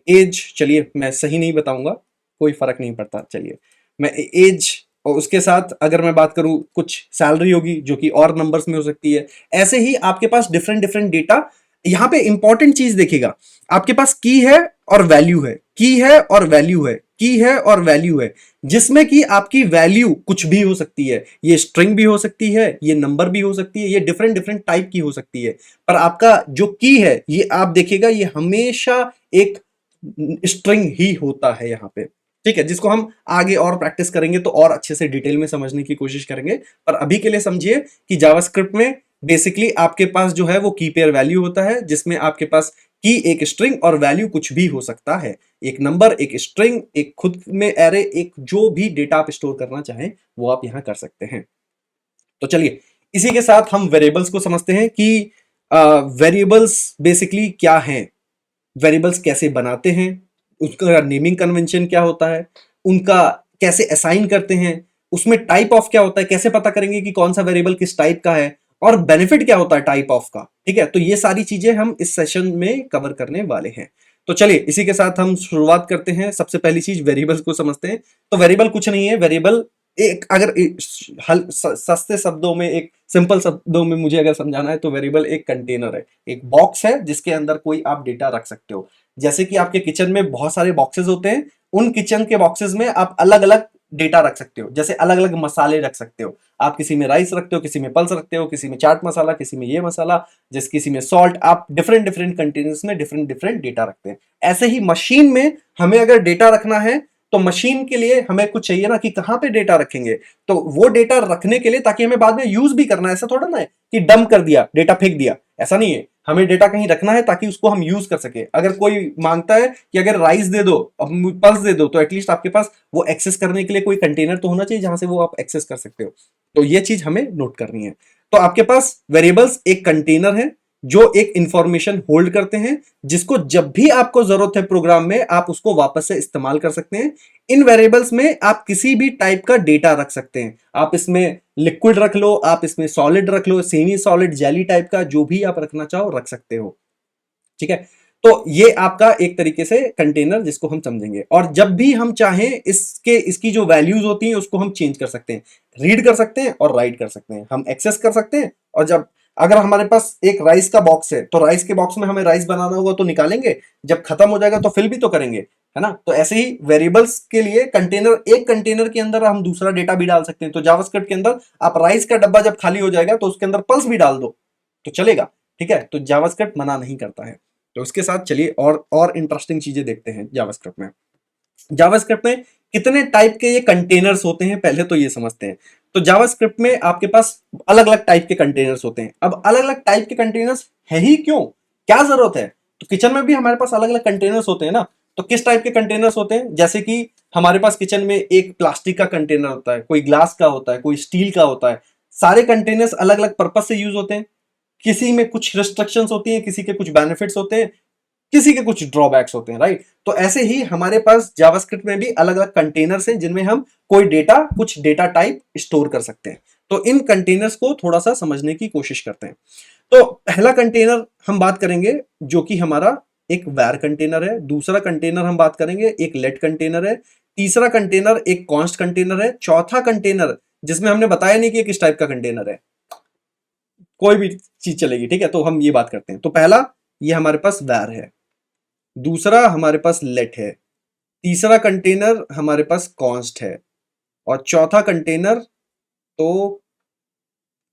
एज, चलिए मैं सही नहीं बताऊंगा, कोई फर्क नहीं पड़ता, चलिए मैं एज, और उसके साथ अगर मैं बात करूं, कुछ सैलरी होगी जो कि और नंबर्स में हो सकती है। ऐसे ही आपके पास डिफरेंट डिफरेंट डेटा। यहां पे इंपॉर्टेंट चीज देखिएगा, आपके पास की है और वैल्यू है, की है और वैल्यू है, की है और वैल्यू है, जिसमें कि आपकी वैल्यू कुछ भी हो सकती है। ये स्ट्रिंग भी हो सकती है, ये नंबर भी हो सकती है, ये डिफरेंट डिफरेंट टाइप की हो सकती है। पर आपका जो की है, ये आप देखिएगा, ये हमेशा एक स्ट्रिंग ही होता है यहाँ पे, ठीक है, जिसको हम आगे और प्रैक्टिस करेंगे तो और अच्छे से डिटेल में समझने की कोशिश करेंगे। पर अभी के लिए समझिए कि जावास्क्रिप्ट में बेसिकली आपके पास जो है वो की पेयर वैल्यू होता है, जिसमें आपके पास की एक स्ट्रिंग और वैल्यू कुछ भी हो सकता है। एक नंबर, एक स्ट्रिंग, एक खुद में एरे, एक जो भी डेटा आप स्टोर करना चाहें वो आप यहां कर सकते हैं। तो चलिए, इसी के साथ हम वेरिएबल्स को समझते हैं कि वेरिएबल्स बेसिकली क्या हैं, वेरिएबल्स कैसे बनाते हैं, उसका नेमिंग कन्वेंशन क्या होता है, उनका कैसे असाइन करते हैं, उसमें टाइप ऑफ क्या होता है, कैसे पता करेंगे कि कौन सा वेरिएबल किस टाइप का है, और बेनिफिट क्या होता है टाइप ऑफ का, ठीक है। तो ये सारी चीजें हम इस सेशन में कवर करने वाले हैं। तो चलिए, इसी के साथ हम शुरुआत करते हैं। सबसे पहली चीज वेरिएबल्स को समझते हैं। तो वेरिएबल कुछ नहीं है, वेरिएबल एक, अगर सस्ते शब्दों में, एक सिंपल शब्दों में मुझे अगर समझाना है, तो वेरिएबल एक कंटेनर है, एक बॉक्स है जिसके अंदर कोई आप डेटा रख सकते हो। जैसे कि आपके किचन में बहुत सारे बॉक्सेस होते हैं, उन किचन के बॉक्सेस में आप अलग अलग डेटा रख सकते हो। जैसे अलग अलग मसाले रख सकते हो, आप किसी में राइस रखते हो, किसी में पल्स रखते हो, किसी में चाट मसाला, किसी में ये मसाला, जिस किसी में सॉल्ट। आप डिफरेंट डिफरेंट कंटेनर्स में डिफरेंट डिफरेंट डेटा रखते हैं। ऐसे ही मशीन में हमें अगर डेटा रखना है, तो मशीन के लिए हमें कुछ चाहिए ना कि कहां पे डेटा रखेंगे। तो वो डेटा रखने के लिए, ताकि हमें बाद में यूज भी करना है, ऐसा थोड़ा ना है कि डंप कर दिया, डेटा फेंक दिया, ऐसा नहीं है। हमें डेटा कहीं रखना है ताकि उसको हम यूज कर सके। अगर कोई मांगता है कि अगर राइस दे दो, पल्स दे दो, तो एटलीस्ट आपके पास वो एक्सेस करने के लिए कोई कंटेनर तो होना चाहिए जहां से वो आप एक्सेस कर सकते हो। तो ये चीज हमें नोट करनी है। तो आपके पास वेरिएबल्स एक कंटेनर है जो एक इंफॉर्मेशन होल्ड करते हैं, जिसको जब भी आपको जरूरत है प्रोग्राम में आप उसको वापस से इस्तेमाल कर सकते हैं। इन वेरिएबल्स में आप किसी भी टाइप का डेटा रख सकते हैं। आप इसमें लिक्विड रख लो, आप इसमें सॉलिड रख लो, सेमी सॉलिड, जेली टाइप का जो भी आप रखना चाहो रख सकते हो। ठीक है, तो ये आपका एक तरीके से कंटेनर जिसको हम समझेंगे। और जब भी हम चाहें इसकी जो वैल्यूज होती हैं उसको हम चेंज कर सकते हैं, रीड कर सकते हैं और राइट कर सकते हैं, हम एक्सेस कर सकते हैं। और जब अगर हमारे पास एक राइस का बॉक्स है तो राइस के बॉक्स में हमें राइस बनाना होगा तो निकालेंगे, जब खत्म हो जाएगा तो फिल भी तो करेंगे, है ना। तो ऐसे ही वेरिएबल्स के लिए कंटेनर, एक कंटेनर के अंदर हम दूसरा डेटा भी डाल सकते हैं। तो जावास्क्रिप्ट के अंदर आप राइस का डब्बा जब खाली हो जाएगा तो उसके अंदर पल्स भी डाल दो तो चलेगा। ठीक है, तो जावास्क्रिप्ट मना नहीं करता है। तो उसके साथ चलिए और इंटरेस्टिंग चीजें देखते हैं जावास्क्रिप्ट में। जावास्क्रिप्ट में कितने टाइप के ये कंटेनर्स होते हैं पहले तो ये समझते हैं। तो जावास्क्रिप्ट में आपके पास अलग अलग टाइप के कंटेनर्स होते हैं। अब अलग अलग टाइप के कंटेनर्स है ही क्यों, क्या जरूरत है? तो किचन में भी हमारे पास अलग अलग कंटेनर्स होते हैं ना। तो किस टाइप के कंटेनर्स होते हैं? जैसे कि हमारे पास किचन में एक प्लास्टिक का कंटेनर होता है, कोई ग्लास का होता है, कोई स्टील का होता है। सारे कंटेनर्स अलग अलग पर्पज से यूज होते हैं। किसी में कुछ रिस्ट्रिक्शंस होती हैं, किसी के कुछ बेनिफिट्स होते हैं, किसी के कुछ ड्रॉबैक्स होते हैं, राइट। तो ऐसे ही हमारे पास जावास्क्रिप्ट में भी अलग अलग कंटेनर्स हैं जिनमें हम कोई डेटा, कुछ डेटा टाइप स्टोर कर सकते हैं। तो इन कंटेनर्स को थोड़ा सा समझने की कोशिश करते हैं। तो पहला कंटेनर हम बात करेंगे जो कि हमारा एक वैर कंटेनर है। दूसरा कंटेनर हम बात करेंगे एक लेट कंटेनर है। तीसरा कंटेनर एक कॉन्स्ट कंटेनर है। चौथा कंटेनर जिसमें हमने बताया नहीं कि किस टाइप का कंटेनर है, कोई भी चीज चलेगी, ठीक है। तो हम ये बात करते हैं। तो पहला ये हमारे पास वैर है, दूसरा हमारे पास लेट है, तीसरा कंटेनर हमारे पास कॉन्स्ट है, और चौथा कंटेनर तो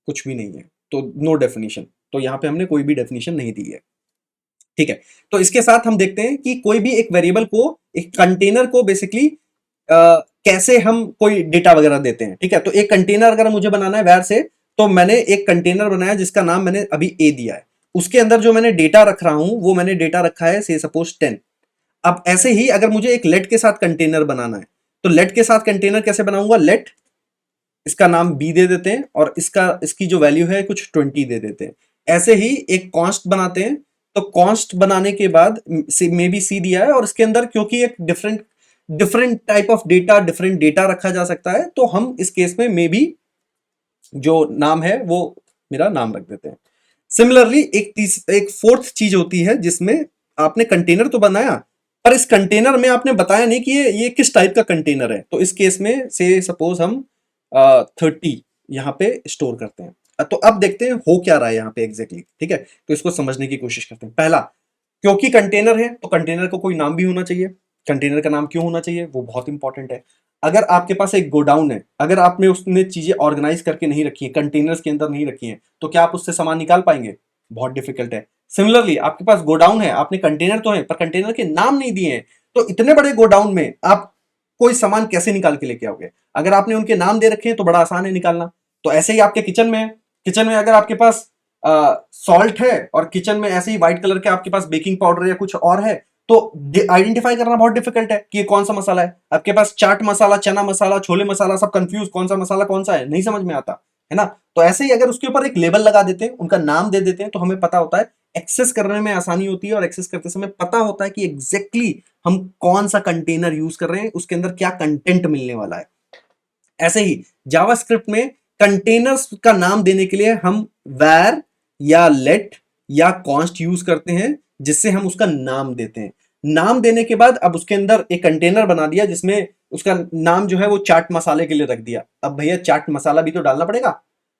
कुछ भी नहीं है, तो नो डेफिनेशन। तो यहां पे हमने कोई भी डेफिनेशन नहीं दी है, ठीक है। तो इसके साथ हम देखते हैं कि कोई भी एक वेरिएबल को, एक कंटेनर को बेसिकली कैसे हम कोई डेटा वगैरह देते हैं, ठीक है। तो एक कंटेनर अगर मुझे बनाना है वैर से, तो मैंने एक कंटेनर बनाया जिसका नाम मैंने अभी ए दिया है। उसके अंदर जो मैंने डेटा रख रहा हूं वो मैंने डेटा रखा है से सपोज 10। अब ऐसे ही अगर मुझे एक लेट के साथ कंटेनर बनाना है तो लेट के साथ कंटेनर कैसे बनाऊंगा? लेट, इसका नाम बी दे देते हैं और इसकी जो वैल्यू है कुछ 20 दे देते हैं। ऐसे ही एक कॉन्स्ट बनाते हैं। तो कॉन्स्ट बनाने के बाद मे बी सी दिया है और इसके अंदर क्योंकि एक different different type of data, different data रखा जा सकता है, तो हम इस केस में मे बी जो नाम है वो मेरा नाम रख देते हैं। सिमिलरली एक फोर्थ चीज होती है जिसमें आपने कंटेनर तो बनाया पर इस कंटेनर में आपने बताया नहीं कि ये किस टाइप का कंटेनर है। तो इस केस में से सपोज हम 30 यहाँ पे स्टोर करते हैं। तो अब देखते हैं हो क्या रहा है यहाँ पे एग्जैक्टली, ठीक है। तो इसको समझने की कोशिश करते हैं। पहला, क्योंकि कंटेनर है तो कंटेनर को कोई नाम भी होना चाहिए। कंटेनर का नाम क्यों होना चाहिए वो बहुत इंपॉर्टेंट है। अगर आपके पास एक गोडाउन है, अगर आपने उसमें चीजें ऑर्गेनाइज करके नहीं रखी है, कंटेनर्स के अंदर नहीं रखी है, तो क्या आप उससे सामान निकाल पाएंगे? बहुत डिफिकल्ट है। सिमिलरली आपके पास गोडाउन है, आपने कंटेनर तो है पर कंटेनर के नाम नहीं दिए हैं, तो इतने बड़े गोडाउन में आप कोई सामान कैसे निकाल के लेके आओगे? अगर आपने उनके नाम दे रखे हैं तो बड़ा आसान है निकालना। तो ऐसे ही आपके किचन में है, किचन में अगर आपके पास सॉल्ट है और किचन में ऐसे ही व्हाइट कलर के आपके पास बेकिंग पाउडर या कुछ और है, तो आइडेंटिफाई करना बहुत डिफिकल्ट है कि ये कौन सा मसाला है। आपके पास चाट मसाला, चना मसाला, छोले मसाला, सब कंफ्यूज, कौन सा मसाला कौन सा है, नहीं समझ में आता, है ना। तो ऐसे ही अगर उसके ऊपर एक लेबल लगा देते हैं, उनका नाम दे देते हैं, तो हमें पता होता है, एक्सेस करने में आसानी होती है और एक्सेस करते समय पता होता है कि एग्जैक्टली हम कौन सा कंटेनर यूज कर रहे हैं, उसके अंदर क्या कंटेंट मिलने वाला है। ऐसे ही जावास्क्रिप्ट में कंटेनर्स का नाम देने के लिए हम वैर या लेट या कॉन्स्ट यूज करते हैं, जिससे हम उसका नाम देते हैं। नाम देने के बाद अब उसके अंदर एक कंटेनर बना दिया जिसमें उसका नाम जो है वो चाट मसाले के लिए रख दिया। अब भैया चाट मसाला भी तो डालना पड़ेगा,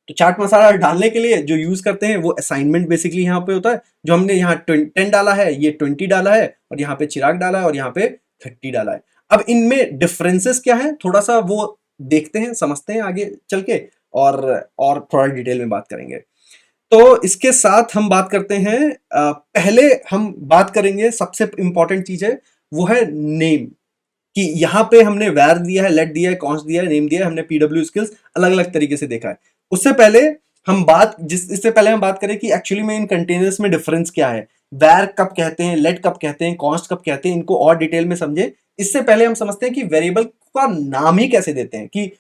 तो चाट मसाला डालने के लिए जो यूज करते हैं वो असाइनमेंट बेसिकली यहाँ पे होता है। जो हमने यहाँ 10 डाला है, ये 20 डाला है, और यहाँ पे चिराग डाला है, और यहाँ पे 30 डाला है। अब इनमें डिफरेंसेस क्या है थोड़ा सा वो देखते हैं, समझते हैं आगे चल के, और थोड़ा डिटेल में बात करेंगे। तो इसके साथ हम बात करते हैं, पहले हम बात करेंगे, सबसे इंपॉर्टेंट चीज है वो है नेम, कि यहाँ पे हमने वैर दिया है, लेट दिया है, कॉन्स्ट दिया है, नेम दिया है, हमने पीडब्ल्यू स्किल्स अलग अलग तरीके से देखा है। उससे पहले हम बात जिस इससे पहले हम बात करें कि एक्चुअली में इन कंटेनर्स में डिफरेंस क्या है, वैर कब कहते हैं, लेट कब कहते हैं, कॉन्स्ट कब कहते हैं, इनको और डिटेल में समझे। इससे पहले हम समझते हैं कि वेरिएबल का नाम ही कैसे देते हैं, कि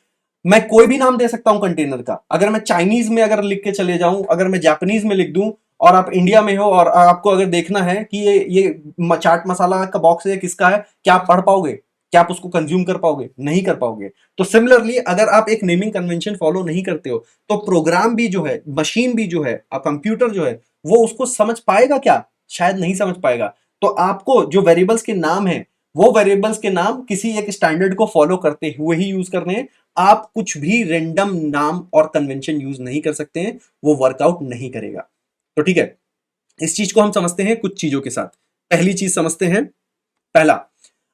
मैं कोई भी नाम दे सकता हूं कंटेनर का। अगर मैं चाइनीज में अगर लिख के चले जाऊं, अगर मैं जापानीज में लिख दूं, और आप इंडिया में हो और आपको अगर देखना है कि ये चाट मसाला का बॉक्स है किसका है, क्या आप पढ़ पाओगे? क्या आप उसको कंज्यूम कर पाओगे? नहीं कर पाओगे। तो सिमिलरली अगर आप एक नेमिंग कन्वेंशन फॉलो नहीं करते हो, तो प्रोग्राम भी जो है, मशीन भी जो है, कंप्यूटर जो है, वो उसको समझ पाएगा क्या? शायद नहीं समझ पाएगा। तो आपको जो वेरिएबल्स के नाम है, वो वेरिएबल्स के नाम किसी एक स्टैंडर्ड को फॉलो करते हुए ही यूज करने हैं। आप कुछ भी रेंडम नाम और कन्वेंशन यूज नहीं कर सकते हैं, वो वर्कआउट नहीं करेगा। तो ठीक है, इस चीज को हम समझते हैं कुछ चीजों के साथ। पहली चीज समझते हैं, पहला,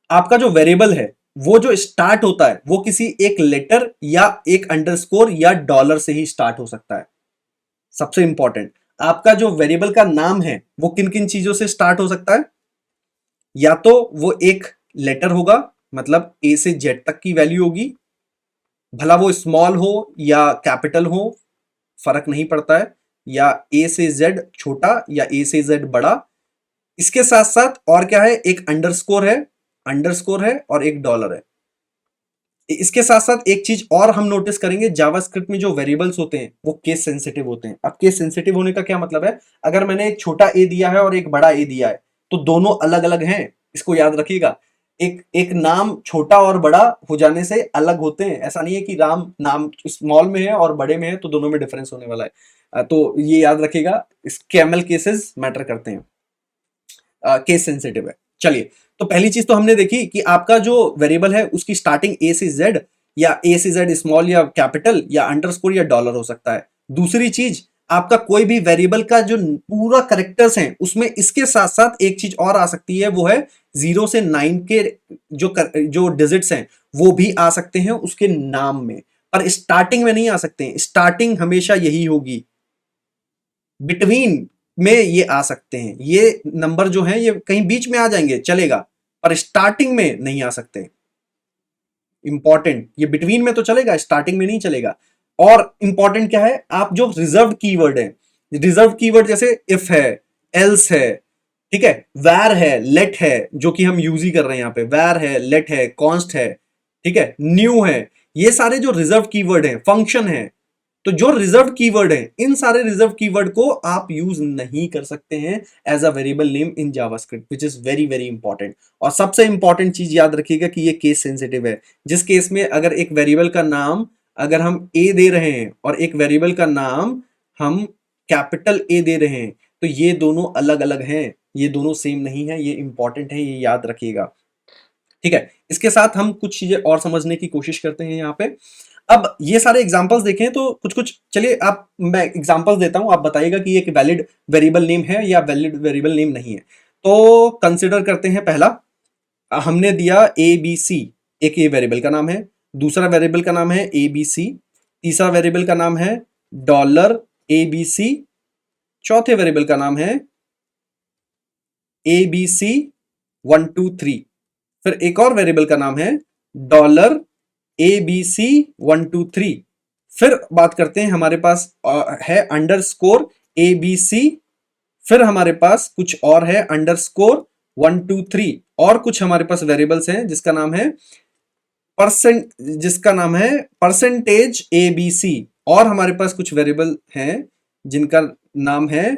आपका जो वेरिएबल है वो जो स्टार्ट होता है वो किसी एक लेटर या एक अंडरस्कोर या डॉलर से ही स्टार्ट हो सकता है। सबसे इंपॉर्टेंट, आपका जो वेरिएबल का नाम है वो किन किन चीजों से स्टार्ट हो सकता है? या तो वो एक लेटर होगा, मतलब ए से जेड तक की वैल्यू होगी, भला वो स्मॉल हो या कैपिटल हो, फर्क नहीं पड़ता है, या ए से जेड छोटा या ए से जेड बड़ा। इसके साथ साथ और क्या है, एक अंडरस्कोर है और एक डॉलर है। इसके साथ साथ एक चीज और हम नोटिस करेंगे, जावास्क्रिप्ट में जो वेरिएबल्स होते हैं वो केस सेंसिटिव होते हैं। अब केस सेंसिटिव होने का क्या मतलब है? अगर मैंने एक छोटा ए दिया है और एक बड़ा ए दिया है, तो दोनों अलग अलग हैं, इसको याद रखिएगा। एक एक नाम छोटा और बड़ा हो जाने से अलग होते हैं। ऐसा नहीं है कि राम नाम स्मॉल में है और बड़े में है तो दोनों में डिफरेंस होने वाला है। तो ये याद रखिएगा, कैमल केसेस मैटर करते हैं, केस सेंसिटिव है। चलिए, तो पहली चीज तो हमने देखी कि आपका जो वेरिएबल है उसकी स्टार्टिंग ए से जेड, या ए से जेड स्मॉल या कैपिटल या अंडरस्कोर या डॉलर हो सकता है। दूसरी चीज, आपका कोई भी वेरिएबल का जो पूरा करेक्टर्स हैं उसमें इसके साथ साथ एक चीज और आ सकती है, वो है 0 से 9 के जो डिजिट्स हैं वो भी आ सकते हैं उसके नाम में, पर स्टार्टिंग में नहीं आ सकते हैं। स्टार्टिंग हमेशा यही होगी, बिटवीन में ये आ सकते हैं। ये नंबर जो हैं ये कहीं बीच में आ जाएंगे चलेगा, पर स्टार्टिंग में नहीं आ सकते। इंपॉर्टेंट, ये बिटवीन में तो चलेगा, स्टार्टिंग में नहीं चलेगा। और इंपॉर्टेंट क्या है, आप जो रिजर्व कीवर्ड है, रिजर्व कीवर्ड जैसे इफ है, एल्स है, ठीक है, वैर है, लेट है, जो कि हम यूज ही कर रहे हैं यहाँ पे, वैर है, लेट है, कॉन्स्ट है, ठीक है, न्यू है, ये सारे जो रिजर्व कीवर्ड है, फंक्शन है। तो जो रिजर्व कीवर्ड है, इन सारे रिजर्व कीवर्ड को आप यूज नहीं कर सकते हैं as a variable name in JavaScript, which is very very important. और सबसे इंपॉर्टेंट चीज याद रखिएगा कि ये केस सेंसिटिव है। जिस केस में अगर एक वेरिएबल का नाम अगर हम ए दे रहे हैं और एक वेरिएबल का नाम हम कैपिटल ए दे रहे हैं, तो ये दोनों अलग अलग हैं, ये दोनों सेम नहीं है। ये इंपॉर्टेंट है, ये याद रखिएगा, ठीक है। इसके साथ हम कुछ चीजें और समझने की कोशिश करते हैं यहाँ पे। अब ये सारे एग्जांपल्स देखें तो कुछ कुछ, चलिए आप, मैं एग्जांपल्स देता हूं, आप बताइएगा कि ये एक वैलिड वेरिएबल नेम है या वैलिड वेरिएबल नेम नहीं है। तो कंसिडर करते हैं, पहला हमने दिया ए बी सी, एक ये वेरिएबल का नाम है, दूसरा वेरिएबल का नाम है ए बी सी, तीसरा वेरिएबल का नाम है डॉलर ए बी सी, चौथे वेरिएबल का नाम है ए बी सी 1 2 3, फिर एक और वेरिएबल का नाम है डॉलर ए बी सी 1 2 3। फिर बात करते हैं, हमारे पास है अंडरस्कोर ए बी सी, फिर हमारे पास कुछ और है अंडरस्कोर 1 2 3, और कुछ हमारे पास वेरिएबल्स हैं जिसका नाम है परसेंटेज ए बी सी, और हमारे पास कुछ वेरिएबल हैं जिनका नाम है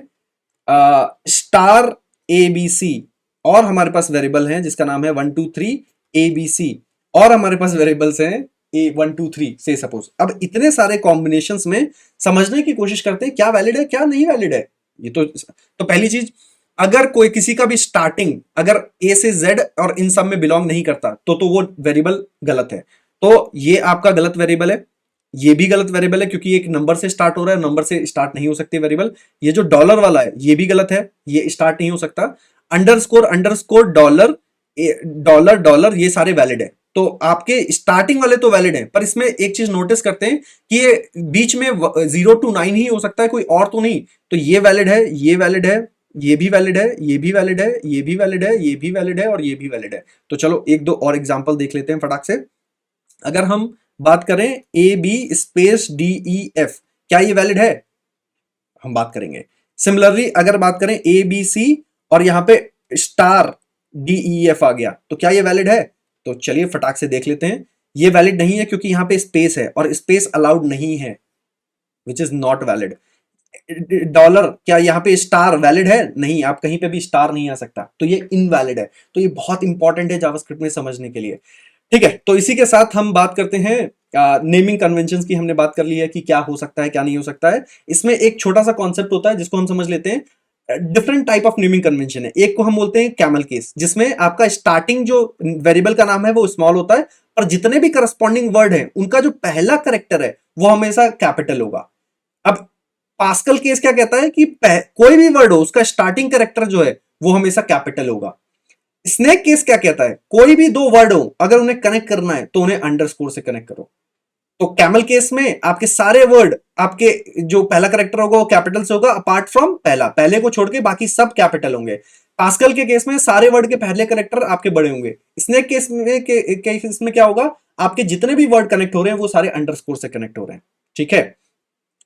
स्टार ए बी सी, और हमारे पास वेरिएबल हैं जिसका नाम है 1 2 3 ए बी सी, और हमारे पास वेरिएबल्स हैं ए 1 2 3 से सपोज। अब इतने सारे कॉम्बिनेशंस में समझने की कोशिश करते हैं क्या वैलिड है क्या नहीं वैलिड है। ये तो पहली चीज, अगर कोई किसी का भी स्टार्टिंग अगर ए से जेड और इन सब में बिलोंग नहीं करता तो वो वेरिएबल गलत है। तो ये आपका गलत वेरिएबल है, ये भी गलत वेरिएबल है क्योंकि एक नंबर से स्टार्ट हो रहा है, नंबर से स्टार्ट नहीं हो सकते वेरिएबल। ये जो डॉलर वाला है ये भी गलत है, ये स्टार्ट नहीं हो सकता। अंडरस्कोर डॉलर डॉलर डॉलर ये सारे वैलिड है। तो आपके स्टार्टिंग वाले तो वैलिड है, पर इसमें एक चीज नोटिस करते हैं कि ये बीच में 0 to 9 ही हो सकता है, कोई और तो नहीं। तो ये वैलिड है, ये वैलिड है, ये भी वैलिड है, ये भी वैलिड है, ये भी वैलिड है, ये भी वैलिड है और ये भी वैलिड है। तो चलो एक दो और एग्जांपल देख लेते हैं फटाक से। अगर हम बात करें A B space D E F, क्या ये वैलिड है? हम बात करेंगे। सिमिलरली अगर बात करें ए बी सी और यहां पे स्टार डी ई एफ आ गया, तो क्या ये वैलिड है? तो चलिए फटाक से देख लेते हैं। ये वैलिड नहीं है क्योंकि यहां पे स्पेस है और स्पेस अलाउड नहीं है, which is not valid. Dollar, क्या यहाँ पे स्टार वैलिड है? नहीं, आप कहीं पे भी स्टार नहीं आ सकता, तो ये इनवैलिड है। तो ये बहुत इंपॉर्टेंट है जावास्क्रिप्ट में समझने के लिए। ठीक है, तो इसी के साथ हम बात करते हैं नेमिंग कन्वेंशंस की। हमने बात कर ली है कि क्या हो सकता है क्या नहीं हो सकता है। इसमें एक छोटा सा कॉन्सेप्ट होता है जिसको हम समझ लेते हैं। Different type of naming convention है। एक को हम बोलते हैं कैमल केस, जिसमें आपका स्टार्टिंग जो वेरिएबल का नाम है वो स्मॉल होता है, पर जितने भी करस्पॉन्डिंग वर्ड है उनका जो पहला करेक्टर है वो हमेशा कैपिटल होगा। अब पास्कल केस क्या कहता है कि कोई भी वर्ड हो उसका स्टार्टिंग कैरेक्टर जो है वो हमेशा कैपिटल होगा। स्नेक केस क्या कहता है, कोई भी दो वर्ड हो अगर उन्हें कनेक्ट करना है तो उन्हें अंडरस्कोर से कनेक्ट करो। तो कैमल केस में आपके सारे वर्ड, आपके जो पहला करेक्टर होगा वो कैपिटल से होगा, अपार्ट फ्रॉम पहले को छोड़ के बाकी सब कैपिटल होंगे। पास्कल के केस में सारे वर्ड के पहले करेक्टर आपके बड़े होंगे। स्नेक केस में क्या होगा, आपके जितने भी वर्ड कनेक्ट हो रहे हैं वो सारे अंडरस्कोर से कनेक्ट हो रहे हैं। ठीक है,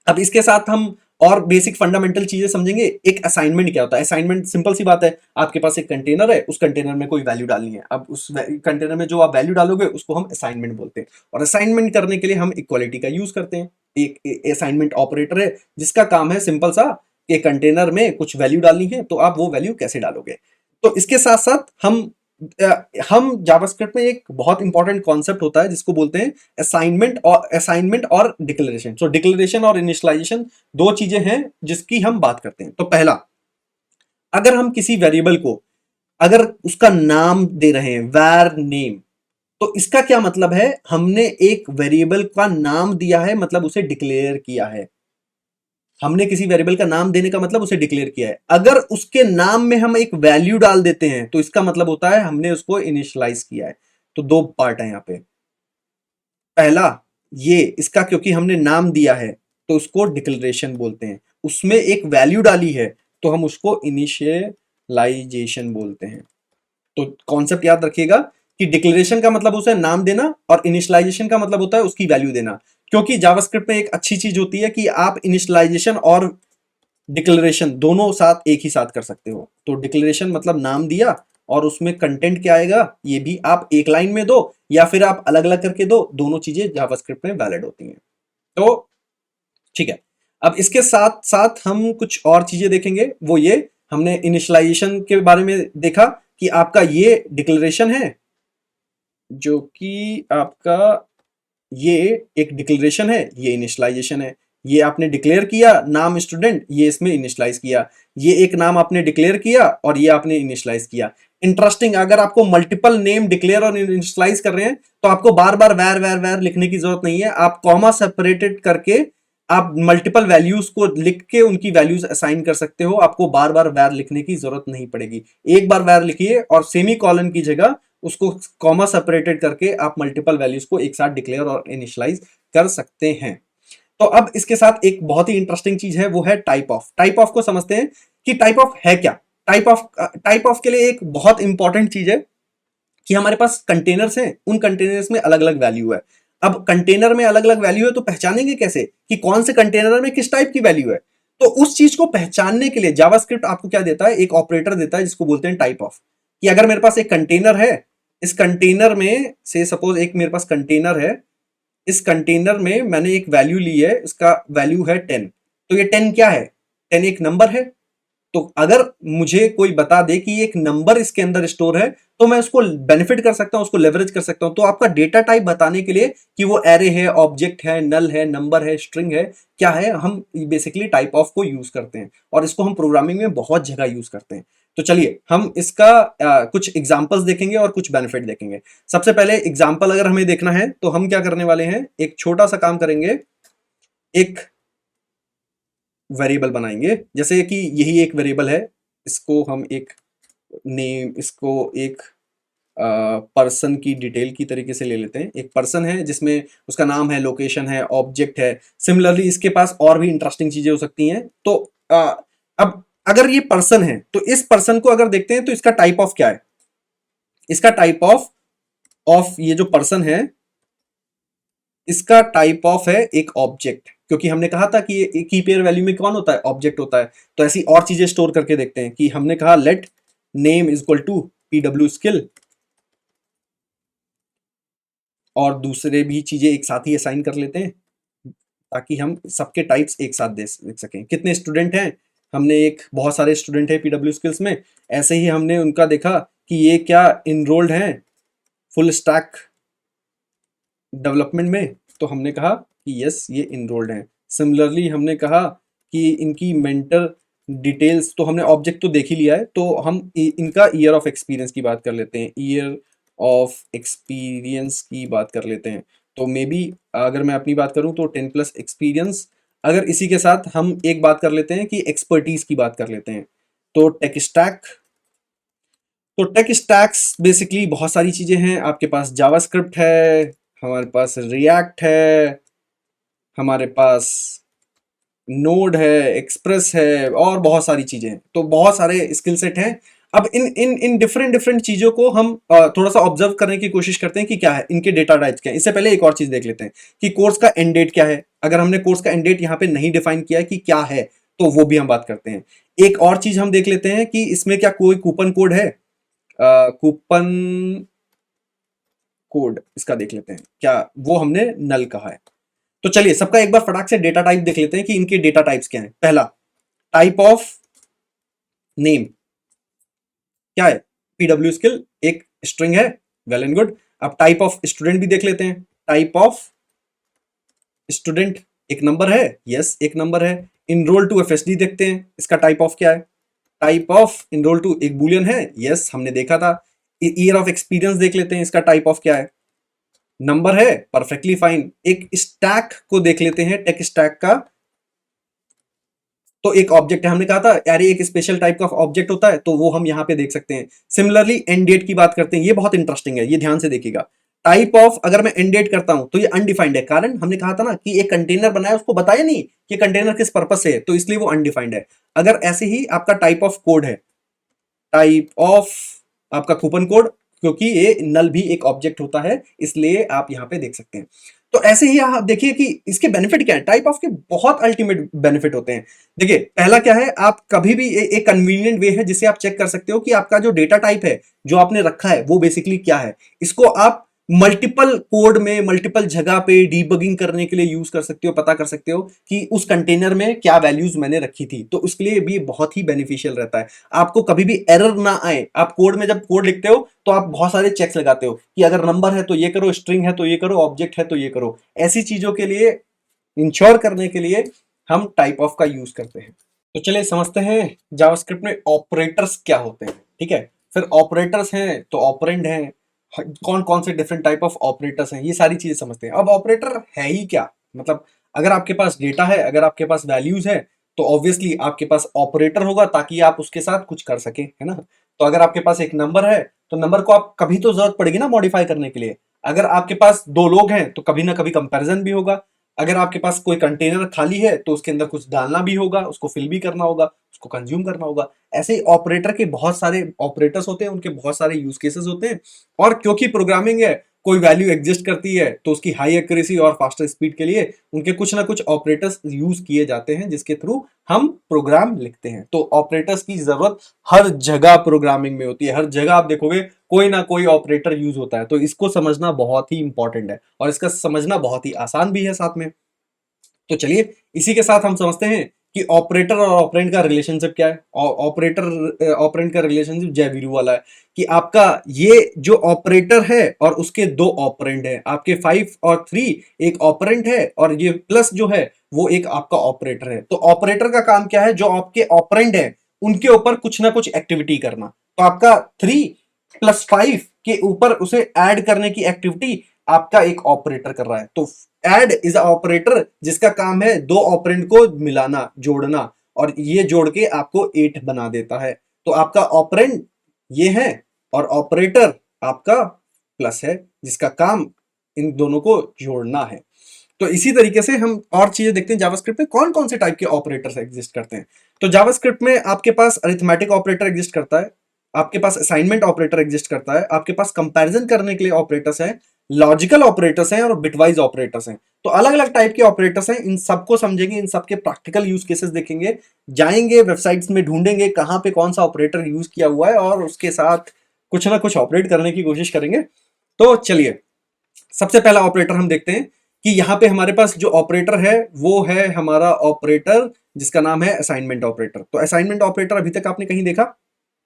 अब इसके साथ हम और बेसिक फंडामेंटल चीजें समझेंगे। एक असाइनमेंट क्या होता है। असाइनमेंट सिंपल सी बात है, आपके पास एक कंटेनर है, उस कंटेनर में कोई वैल्यू डालनी है। अब उस कंटेनर में जो आप वैल्यू डालोगे उसको हम असाइनमेंट बोलते हैं। और असाइनमेंट करने के लिए हम इक्वालिटी का यूज करते हैं। एक असाइनमेंट ऑपरेटर है जिसका काम है सिंपल सा, एक कंटेनर में कुछ वैल्यू डालनी है, तो आप वो वैल्यू कैसे डालोगे। तो इसके साथ साथ हम जावास्क्रिप्ट में एक बहुत इंपॉर्टेंट कॉन्सेप्ट होता है जिसको बोलते हैं असाइनमेंट और डिक्लेरेशन। सो डिक्लेरेशन और इनिशियलाइजेशन दो चीजें हैं जिसकी हम बात करते हैं। तो पहला, अगर हम किसी वेरिएबल को अगर उसका नाम दे रहे हैं, var नेम, तो इसका क्या मतलब है, हमने एक वेरिएबल का नाम दिया है, मतलब उसे डिक्लेयर किया है। हमने किसी वेरिएबल का नाम देने का मतलब उसे डिक्लेयर किया है। अगर उसके नाम में हम एक वैल्यू डाल देते हैं तो इसका मतलब होता है हमने उसको इनिशियलाइज किया है। तो दो पार्ट है यहां पे। पहला, ये इसका क्योंकि हमने नाम दिया है तो उसको डिक्लेरेशन बोलते हैं। उसमें एक वैल्यू डाली है तो हम उसको इनिशियलाइजेशन बोलते हैं। तो कॉन्सेप्ट याद रखिएगा कि डिक्लेरेशन का मतलब उसे नाम देना और इनिशियलाइजेशन का मतलब होता है उसकी वैल्यू देना। क्योंकि जावास्क्रिप्ट में एक अच्छी चीज होती है कि आप इनिशियलाइजेशन और डिक्लेरेशन दोनों साथ एक ही साथ कर सकते हो। तो डिक्लेरेशन मतलब नाम दिया और उसमें कंटेंट क्या आएगा ये भी आप एक लाइन में दो या फिर आप अलग अलग करके दो, दोनों चीजें जावास्क्रिप्ट में वैलिड होती हैं। तो ठीक है, अब इसके साथ साथ हम कुछ और चीजें देखेंगे। वो ये, हमने इनिशियलाइजेशन के बारे में देखा कि आपका ये डिक्लेरेशन है, जो कि आपका ये एक डिक्लेरेशन है, ये इनिशियलाइजेशन है। ये आपने डिक्लेयर किया नाम स्टूडेंट, ये इसमें इनिशियलाइज किया। ये एक नाम आपने डिक्लेयर किया और ये आपने इनिशियलाइज किया। इंटरेस्टिंग, अगर आपको मल्टीपल नेम डिक्लेयर और इनिशियलाइज कर रहे हैं तो आपको बार बार वैर वैर वैर लिखने की जरूरत नहीं है। आप कॉमा सेपरेटेड करके आप मल्टीपल वैल्यूज को लिख के उनकी वैल्यूज असाइन कर सकते हो। आपको बार बार वैर लिखने की जरूरत नहीं पड़ेगी। एक बार वैर लिखिए और सेमी कॉलन की जगह उसको कॉमा सेपरेटेड करके आप मल्टीपल वैल्यूज को एक साथ डिक्लेयर और इनिशियलाइज कर सकते हैं। तो अब इसके साथ एक बहुत ही इंटरेस्टिंग चीज है, वो है टाइप ऑफ। टाइप ऑफ को समझते हैं कि टाइप ऑफ है क्या। टाइप ऑफ के लिए एक बहुत इंपॉर्टेंट चीज है कि हमारे पास कंटेनर्स हैं, उन कंटेनर्स में अलग अलग वैल्यू है। अब कंटेनर में अलग अलग वैल्यू है तो पहचानेंगे कैसे कि कौन से कंटेनर में किस टाइप की वैल्यू है। तो उस चीज को पहचानने के लिए जावास्क्रिप्ट आपको क्या देता है, एक ऑपरेटर देता है जिसको बोलते हैं टाइप ऑफ। कि अगर मेरे पास एक कंटेनर है, इस कंटेनर में से सपोज एक मेरे पास कंटेनर है, इस कंटेनर में मैंने एक वैल्यू ली है, इसका वैल्यू है 10। तो ये 10 क्या है, 10 एक नंबर है। तो अगर मुझे कोई बता दे कि एक नंबर इसके अंदर स्टोर है तो मैं उसको बेनिफिट कर सकता हूं, उसको लेवरेज कर सकता हूं। तो आपका डेटा टाइप बताने के लिए कि वो एरे है, ऑब्जेक्ट है, नल है, नंबर है, स्ट्रिंग है, क्या है, हम बेसिकली टाइप ऑफ को यूज करते हैं और इसको हम प्रोग्रामिंग में बहुत जगह यूज करते हैं। तो चलिए हम इसका कुछ एग्जांपल्स देखेंगे और कुछ बेनिफिट देखेंगे। सबसे पहले एग्जांपल अगर हमें देखना है तो हम क्या करने वाले हैं, एक छोटा सा काम करेंगे। एक वेरिएबल बनाएंगे, जैसे कि यही एक वेरिएबल है, इसको हम एक नेम, इसको एक पर्सन की डिटेल की तरीके से ले लेते हैं। एक पर्सन है जिसमें उसका नाम है, लोकेशन है, ऑब्जेक्ट है। सिमिलरली इसके पास और भी इंटरेस्टिंग चीजें हो सकती हैं। तो अब अगर ये पर्सन है तो इस पर्सन को अगर देखते हैं तो इसका टाइप ऑफ क्या है। इसका टाइप ऑफ ये जो पर्सन है इसका टाइप ऑफ है एक ऑब्जेक्ट। क्योंकि हमने कहा था कि की पेयर वैल्यू में कौन होता है, ऑब्जेक्ट होता है। तो ऐसी और चीजें स्टोर करके देखते हैं कि हमने कहा let name is equal to PW skill, और दूसरे भी चीजें एक साथ ही असाइन कर लेते हैं ताकि हम सबके टाइप्स एक साथ देख सकें। कितने स्टूडेंट हैं, हमने एक बहुत सारे स्टूडेंट हैं पीडब्ल्यू स्किल्स में, ऐसे ही हमने उनका देखा कि ये क्या इनरोल्ड हैं फुल स्टैक डेवलपमेंट में, तो हमने कहा कि यस ये इनरोल्ड हैं। सिमिलरली हमने कहा कि इनकी मेंटर डिटेल्स, तो हमने ऑब्जेक्ट तो देख ही लिया है, तो हम इनका ईयर ऑफ एक्सपीरियंस की बात कर लेते हैं, ईयर ऑफ एक्सपीरियंस की बात कर लेते हैं। तो मे बी अगर मैं अपनी बात करूं तो 10+ एक्सपीरियंस। अगर इसी के साथ हम एक बात कर लेते हैं कि एक्सपर्टीज की बात कर लेते हैं, तो टेक स्टैक। तो टेक स्टैक्स बेसिकली बहुत सारी चीजें हैं, आपके पास जावास्क्रिप्ट है, हमारे पास रिएक्ट है, हमारे पास नोड है, एक्सप्रेस है, और बहुत सारी चीजें हैं। तो बहुत सारे स्किल सेट हैं। अब इन इन इन डिफरेंट डिफरेंट चीजों को हम थोड़ा सा ऑब्जर्व करने की कोशिश करते हैं कि क्या है, इनके डेटा टाइप्स क्या है। इससे पहले एक और चीज देख लेते हैं कि कोर्स का एंड डेट क्या है। अगर हमने कोर्स का एंड डेट यहाँ पे नहीं डिफाइन किया है कि क्या है, तो वो भी हम बात करते हैं। एक और चीज हम देख लेते हैं कि इसमें क्या कोई कूपन कोड है, कूपन कोड इसका देख लेते हैं क्या, वो हमने नल कहा है। तो चलिए सबका एक बार फटाक से डेटा टाइप देख लेते हैं कि इनके डेटा टाइप्स क्या हैं। पहला टाइप ऑफ नेम क्या है, पीडब्ल्यू स्किल एक स्ट्रिंग है, वेल एंड गुड। अब टाइप ऑफ स्टूडेंट भी देख लेते हैं, टाइप ऑफ स्टूडेंट एक नंबर है, यस एक नंबर है। इनरोल टू एफएसडी देखते हैं, इसका टाइप ऑफ क्या है, टाइप ऑफ इनरोल टू एक बुलियन है, यस हमने देखा था। ईयर ऑफ एक्सपीरियंस देख लेते हैं, इसका टाइप ऑफ क्या है, नंबर है, परफेक्टली फाइन। एक स्टैक को देख लेते हैं, टेक स्टैक का, तो एक ऑब्जेक्ट है, हमने कहा था यार एक स्पेशल टाइप का ऑब्जेक्ट होता है, तो वो हम यहां पे देख सकते हैं। सिमिलरली एंड डेट की बात करते हैं, ये बहुत इंटरेस्टिंग है, ये ध्यान से देखिएगा। टाइप ऑफ अगर मैं एंड डेट करता हूं तो ये अनडिफाइंड है, कारण हमने कहा था ना कि एक कंटेनर बनाया, उसको बताया नहीं कि कंटेनर किस पर्पस से है, तो इसलिए वो अनडिफाइंड है। अगर ऐसे ही आपका टाइप ऑफ कोड है, टाइप ऑफ आपका कूपन कोड, क्योंकि ये नल भी एक ऑब्जेक्ट होता है, इसलिए आप यहां पे देख सकते हैं। तो ऐसे ही आप देखिए कि इसके बेनिफिट क्या है, टाइप ऑफ के बहुत अल्टीमेट बेनिफिट होते हैं। देखिए पहला क्या है, आप कभी भी एक कन्वीनियंट वे है जिससे आप चेक कर सकते हो कि आपका जो डेटा टाइप है जो आपने रखा है वो बेसिकली क्या है। इसको आप मल्टीपल कोड में मल्टीपल जगह पे डीबगिंग करने के लिए यूज कर सकते हो, पता कर सकते हो कि उस कंटेनर में क्या वैल्यूज मैंने रखी थी, तो उसके लिए भी बहुत ही बेनिफिशियल रहता है। आपको कभी भी एरर ना आए, आप कोड में जब कोड लिखते हो तो आप बहुत सारे चेक्स लगाते हो कि अगर नंबर है तो ये करो, स्ट्रिंग है तो ये करो, ऑब्जेक्ट है तो ये करो। ऐसी चीजों के लिए इंश्योर करने के लिए हम टाइप ऑफ का यूज करते हैं। तो चलिए समझते हैं जावास्क्रिप्ट में ऑपरेटर्स क्या होते हैं, ठीक है। फिर ऑपरेटर्स हैं तो ऑपरेंड हैं, कौन कौन से डिफरेंट टाइप ऑफ ऑपरेटर्स हैं, ये सारी चीजें समझते हैं। अब ऑपरेटर है ही क्या, मतलब अगर आपके पास डेटा है, अगर आपके पास वैल्यूज है, तो ऑब्वियसली आपके पास ऑपरेटर होगा ताकि आप उसके साथ कुछ कर सके, है ना। तो अगर आपके पास एक नंबर है तो नंबर को आप कभी तो जरूरत पड़ेगी ना मॉडिफाई करने के लिए। अगर आपके पास दो लोग हैं तो कभी ना कभी कंपैरिजन भी होगा। अगर आपके पास कोई कंटेनर खाली है तो उसके अंदर कुछ डालना भी होगा, उसको फिल भी करना होगा, उसको कंज्यूम करना होगा। ऐसे ही ऑपरेटर के बहुत सारे ऑपरेटर्स होते हैं, उनके बहुत सारे यूज केसेस होते हैं। और क्योंकि प्रोग्रामिंग है, कोई वैल्यू एग्जिस्ट करती है तो उसकी हाई एक्यूरेसी और फास्टर स्पीड के लिए उनके कुछ ना कुछ ऑपरेटर्स यूज किए जाते हैं, जिसके थ्रू हम प्रोग्राम लिखते हैं। तो ऑपरेटर्स की जरूरत हर जगह प्रोग्रामिंग में होती है, हर जगह आप देखोगे कोई ना कोई ऑपरेटर यूज होता है। तो इसको समझना बहुत ही इंपॉर्टेंट है और इसका समझना बहुत ही आसान भी है साथ में। तो चलिए इसी के साथ हम समझते हैं कि ऑपरेटर और ऑपरेंड का रिलेशनशिप क्या है। ऑपरेटर ऑपरेंड का रिलेशनशिप जय वीरू वाला है कि आपका ये जो ऑपरेटर है और उसके दो ऑपरेंड है, आपके 5 और 3 एक ऑपरेंड है और ये प्लस जो है वो एक आपका ऑपरेटर है। तो ऑपरेटर का काम क्या है, जो आपके ऑपरेंड है उनके ऊपर कुछ ना कुछ एक्टिविटी करना। तो आपका 3 + 5 के ऊपर उसे ऐड करने की एक्टिविटी आपका एक ऑपरेटर कर रहा है। तो ऐड इज अ ऑपरेटर जिसका काम है दो ऑपरेंड को मिलाना, जोड़ना, और ये जोड़ के आपको 8 बना देता है। तो आपका ऑपरेंड ये है और ऑपरेटर आपका प्लस है जिसका काम इन दोनों को जोड़ना है। तो इसी तरीके से हम और चीजें देखते हैं जावास्क्रिप्ट में कौन कौन से टाइप के ऑपरेटर्स एग्जिस्ट करते हैं। तो जावास्क्रिप्ट में आपके पास अरिथमेटिक ऑपरेटर एग्जिस्ट करता है, आपके पास असाइनमेंट ऑपरेटर एग्जिस्ट करता है, आपके पास कंपैरिजन करने के लिए ऑपरेटर्स हैं, लॉजिकल ऑपरेटर्स हैं और बिटवाइज ऑपरेटर्स हैं। तो अलग अलग टाइप के ऑपरेटर्स हैं, इन सबको समझेंगे, इन सबके प्रैक्टिकल यूज केसेस देखेंगे, जाएंगे वेबसाइट्स में ढूंढेंगे कहां पे कौन सा ऑपरेटर यूज किया हुआ है और उसके साथ कुछ ना कुछ ऑपरेट करने की कोशिश करेंगे। तो चलिए सबसे पहला ऑपरेटर हम देखते हैं कि यहां पे हमारे पास जो ऑपरेटर है वो है हमारा ऑपरेटर जिसका नाम है असाइनमेंट ऑपरेटर। तो असाइनमेंट ऑपरेटर अभी तक आपने कहीं देखा?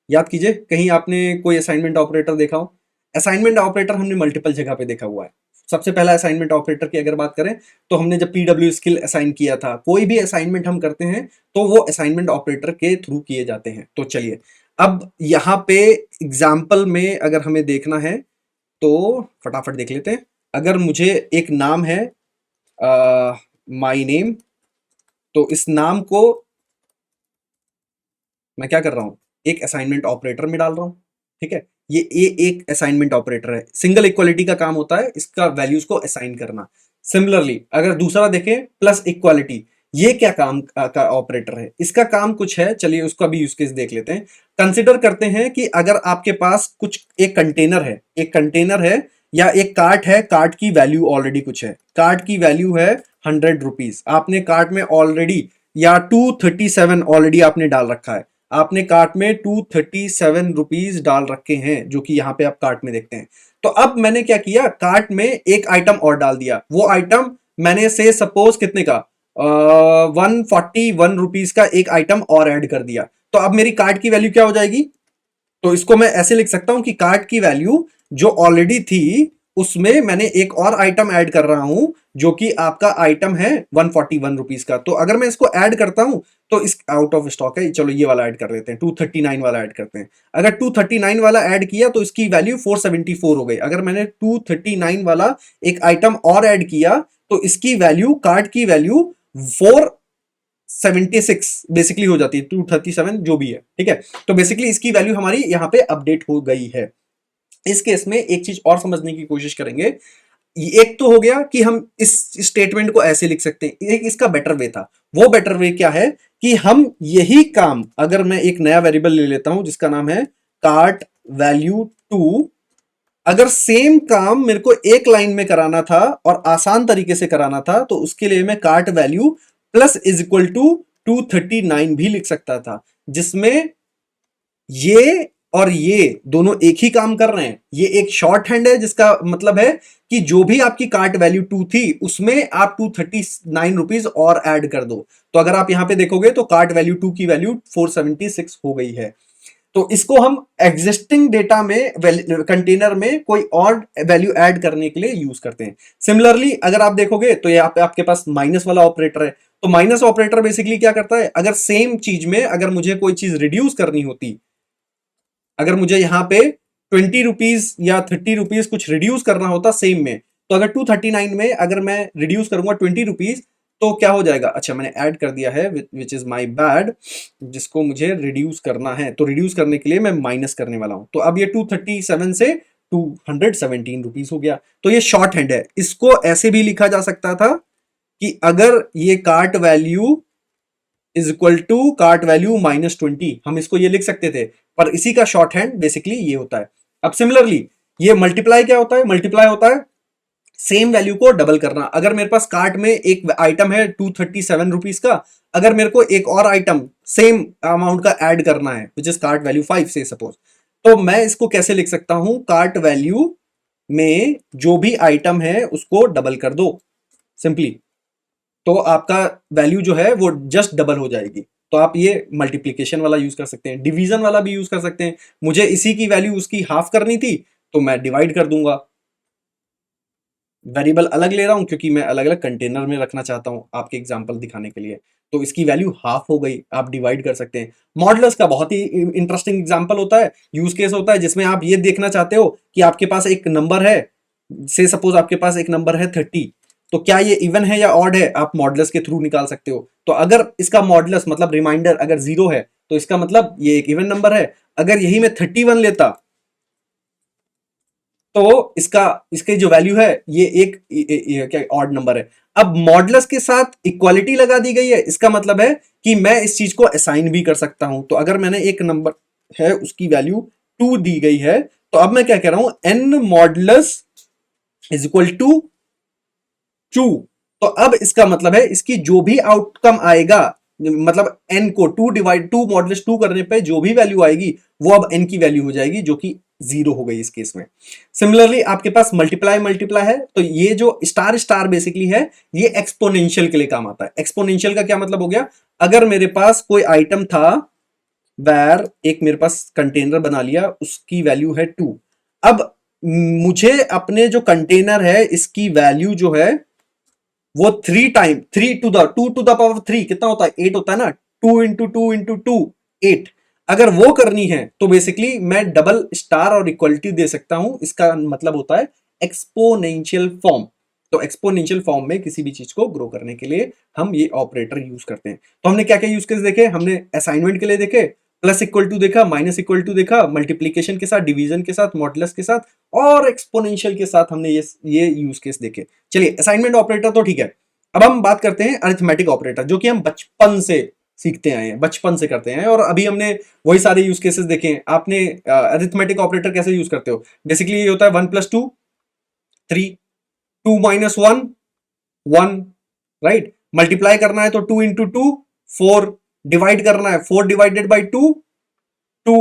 याद कीजिए, कहीं आपने कोई असाइनमेंट ऑपरेटर देखा हो? असाइनमेंट ऑपरेटर हमने मल्टीपल जगह पे देखा हुआ है। सबसे पहला असाइनमेंट ऑपरेटर की अगर बात करें तो हमने जब पीडब्ल्यू स्किल असाइन किया था, कोई भी असाइनमेंट हम करते हैं तो वो असाइनमेंट ऑपरेटर के थ्रू किए जाते हैं। तो चलिए अब यहाँ पे एग्जाम्पल में अगर हमें देखना है तो फटाफट देख लेते हैं। अगर मुझे एक नाम है माई नेम, तो इस नाम को मैं क्या कर रहा हूं, एक असाइनमेंट ऑपरेटर में डाल रहा हूं। ठीक है, ये एक असाइनमेंट ऑपरेटर है, सिंगल इक्वालिटी का काम होता है इसका वैल्यूज को असाइन करना। सिमिलरली अगर दूसरा देखें प्लस इक्वालिटी, ये क्या काम का ऑपरेटर है? इसका काम कुछ है, चलिए उसका भी यूज केस देख लेते हैं। कंसिडर करते हैं कि अगर आपके पास कुछ एक कंटेनर है, एक कंटेनर है या एक कार्ट है, कार्ट की वैल्यू ऑलरेडी कुछ है, कार्ट की वैल्यू है 100 रुपीज, आपने कार्ट में ऑलरेडी या 237 ऑलरेडी आपने डाल रखा है, आपने कार्ट में 237 रुपीज डाल रखे हैं जो कि यहाँ पे आप कार्ट में देखते हैं। तो अब मैंने क्या किया, कार्ट में एक आइटम और डाल दिया, वो आइटम मैंने से सपोज कितने का 141 रुपीज का एक आइटम और ऐड कर दिया। तो अब मेरी कार्ट की वैल्यू क्या हो जाएगी? तो इसको मैं ऐसे लिख सकता हूं कि कार्ट की वैल्यू जो ऑलरेडी थी उसमें मैंने एक और आइटम ऐड कर रहा हूं जो कि आपका आइटम है 141 रुपीज का। तो अगर मैं इसको ऐड करता हूं तो इस आउट ऑफ स्टॉक है, चलो ये वाला ऐड कर देते हैं, 239 वाला ऐड करते हैं। अगर 239 वाला ऐड किया तो इसकी वैल्यू 474 हो गई। अगर मैंने 239 वाला एक आइटम और ऐड किया तो इसकी वैल्यू, कार्ट की वैल्यू 476 बेसिकली हो जाती है, 237 जो भी है। ठीक है, तो बेसिकली इसकी वैल्यू हमारी यहाँ पे अपडेट हो गई है। इस केस में एक चीज और समझने की कोशिश करेंगे। एक तो हो गया कि हम इस स्टेटमेंट को ऐसे लिख सकते हैं, एक इसका बेटर वे था। वो बेटर वे क्या है कि हम यही काम, अगर मैं एक नया वेरिएबल ले लेता हूं जिसका नाम है कार्ट वैल्यू 2, अगर सेम काम मेरे को एक लाइन में कराना था और आसान तरीके से कराना था तो उसके लिए मैं cart value plus is equal to 239 भी लिख सकता था, जिसमें ये और ये दोनों एक ही काम कर रहे हैं। ये एक शॉर्ट हैंड है जिसका मतलब है कि जो भी आपकी कार्ट वैल्यू 2 थी उसमें आप 239 रुपीज और ऐड कर दो। तो अगर आप यहां पे देखोगे तो कार्ट वैल्यू 2 की वैल्यू 476 हो गई है। तो इसको हम एग्जिस्टिंग डेटा में कंटेनर में कोई और वैल्यू ऐड करने के लिए यूज करते हैं। सिमिलरली अगर आप देखोगे तो ये आपके पास माइनस वाला ऑपरेटर है। तो माइनस ऑपरेटर बेसिकली क्या करता है, अगर सेम चीज में अगर मुझे कोई चीज रिड्यूस करनी होती, अगर मुझे यहां पे 20 रुपीज या 30 रुपीज कुछ रिड्यूस करना होता सेम में, तो अगर 239 में अगर मैं रिड्यूस करूंगा 20 रुपीज तो क्या हो जाएगा, अच्छा मैंने ऐड कर दिया है विच इज माई बैड, जिसको मुझे रिड्यूस करना है। तो रिड्यूस करने के लिए मैं माइनस करने वाला हूं। तो अब ये 237 से 217 रुपीज हो गया। तो ये शॉर्ट हैंड है। इसको ऐसे भी लिखा जा सकता था कि अगर ये cart value is equal to cart value -20, हम इसको ये लिख सकते थे, पर इसी का शॉर्ट हैंड बेसिकली ये होता है। अब सिमिलरली ये मल्टीप्लाई क्या होता है, मल्टीप्लाई होता है सेम वैल्यू को डबल करना। अगर मेरे पास कार्ट में एक आइटम है 237 रुपीज का, अगर मेरे को एक और आइटम सेम अमाउंट का ऐड करना है विच इज कार्ट वैल्यू 5 से सपोज, तो मैं इसको कैसे लिख सकता हूं, कार्ट वैल्यू में जो भी आइटम है उसको डबल कर दो सिंपली, तो आपका वैल्यू जो है वो जस्ट डबल हो जाएगी। तो आप ये मल्टीप्लीकेशन वाला यूज कर सकते हैं, डिवीजन वाला भी यूज कर सकते हैं। मुझे इसी की वैल्यू उसकी हाफ करनी थी तो मैं डिवाइड कर दूंगा। वेरिएबल अलग ले रहा हूं क्योंकि मैं अलग अलग कंटेनर में रखना चाहता हूं आपके एग्जांपल दिखाने के लिए। तो इसकी वैल्यू हाफ हो गई, आप डिवाइड कर सकते हैं। मॉडुलस का बहुत ही इंटरेस्टिंग एग्जांपल होता है, यूज केस होता है जिसमें आप ये देखना चाहते हो कि आपके पास एक नंबर है, से सपोज आपके पास एक नंबर है 30, तो क्या ये इवन है या ऑड है, आप मॉडुलस के थ्रू निकाल सकते हो। तो अगर इसका मॉडुलस मतलब रिमाइंडर अगर 0 है तो इसका मतलब ये एक इवन नंबर है। अगर यही मैं 31 लेता तो इसका इसके जो वैल्यू है ये एक क्या ऑड नंबर है। अब मॉडुलस के साथ इक्वालिटी लगा दी गई है, इसका मतलब है कि मैं इस चीज को असाइन भी कर सकता हूं। तो अगर मैंने एक नंबर है उसकी वैल्यू 2 दी गई है, तो अब मैं क्या कह रहा हूं, n modulus is equal to 2। तो अब इसका मतलब है इसकी जो भी आउटकम आएगा, मतलब n को 2 मॉडुलस 2 करने पे जो भी वैल्यू आएगी वो अब n की वैल्यू हो जाएगी, जो कि 0 हो गई इस केस में। सिमिलरली आपके पास मल्टीप्लाई मल्टीप्लाई है, तो ये जो स्टार स्टार बेसिकली है, ये एक्सपोनेंशियल के लिए काम आता है। एक्सपोनेंशियल का क्या मतलब हो गया, अगर मेरे पास कोई आइटम था, वैर एक मेरे पास कंटेनर बना लिया, उसकी वैल्यू है 2। अब मुझे अपने जो कंटेनर है इसकी वैल्यू जो है वो 3 कितना होता है, 8 होता है ना, 2 × 2 × 2 8। अगर वो करनी है तो बेसिकली मैं डबल स्टार और इक्वलिटी दे सकता हूं, इसका मतलब होता है एक्सपोनेंशियल फॉर्म। तो एक्सपोनेंशियल फॉर्म में किसी भी चीज को ग्रो करने के लिए हम ये ऑपरेटर यूज करते हैं। तो हमने क्या क्या यूज केस देखे, हमने असाइनमेंट के लिए देखे, प्लस इक्वल टू देखा, माइनस इक्वल टू देखा, मल्टीप्लीकेशन के साथ, डिवीजन के साथ, मॉडुलस के साथ और एक्सपोनेंशियल के साथ हमने ये यूज केस देखे। चलिए असाइनमेंट ऑपरेटर तो ठीक है, अब हम बात करते हैं अरिथमेटिक ऑपरेटर, जो कि हम बचपन से सीखते आए हैं, बचपन से करते हैं, और अभी हमने वही सारे यूज केसेस देखे हैं। आपने अरिथमेटिक ऑपरेटर कैसे यूज करते हो, बेसिकली ये होता है 1 + 2 3, 2 - 1 1, राइट। मल्टीप्लाई करना है तो 2 × 2 4, डिवाइड करना है 4 डिवाइडेड बाई 2 2,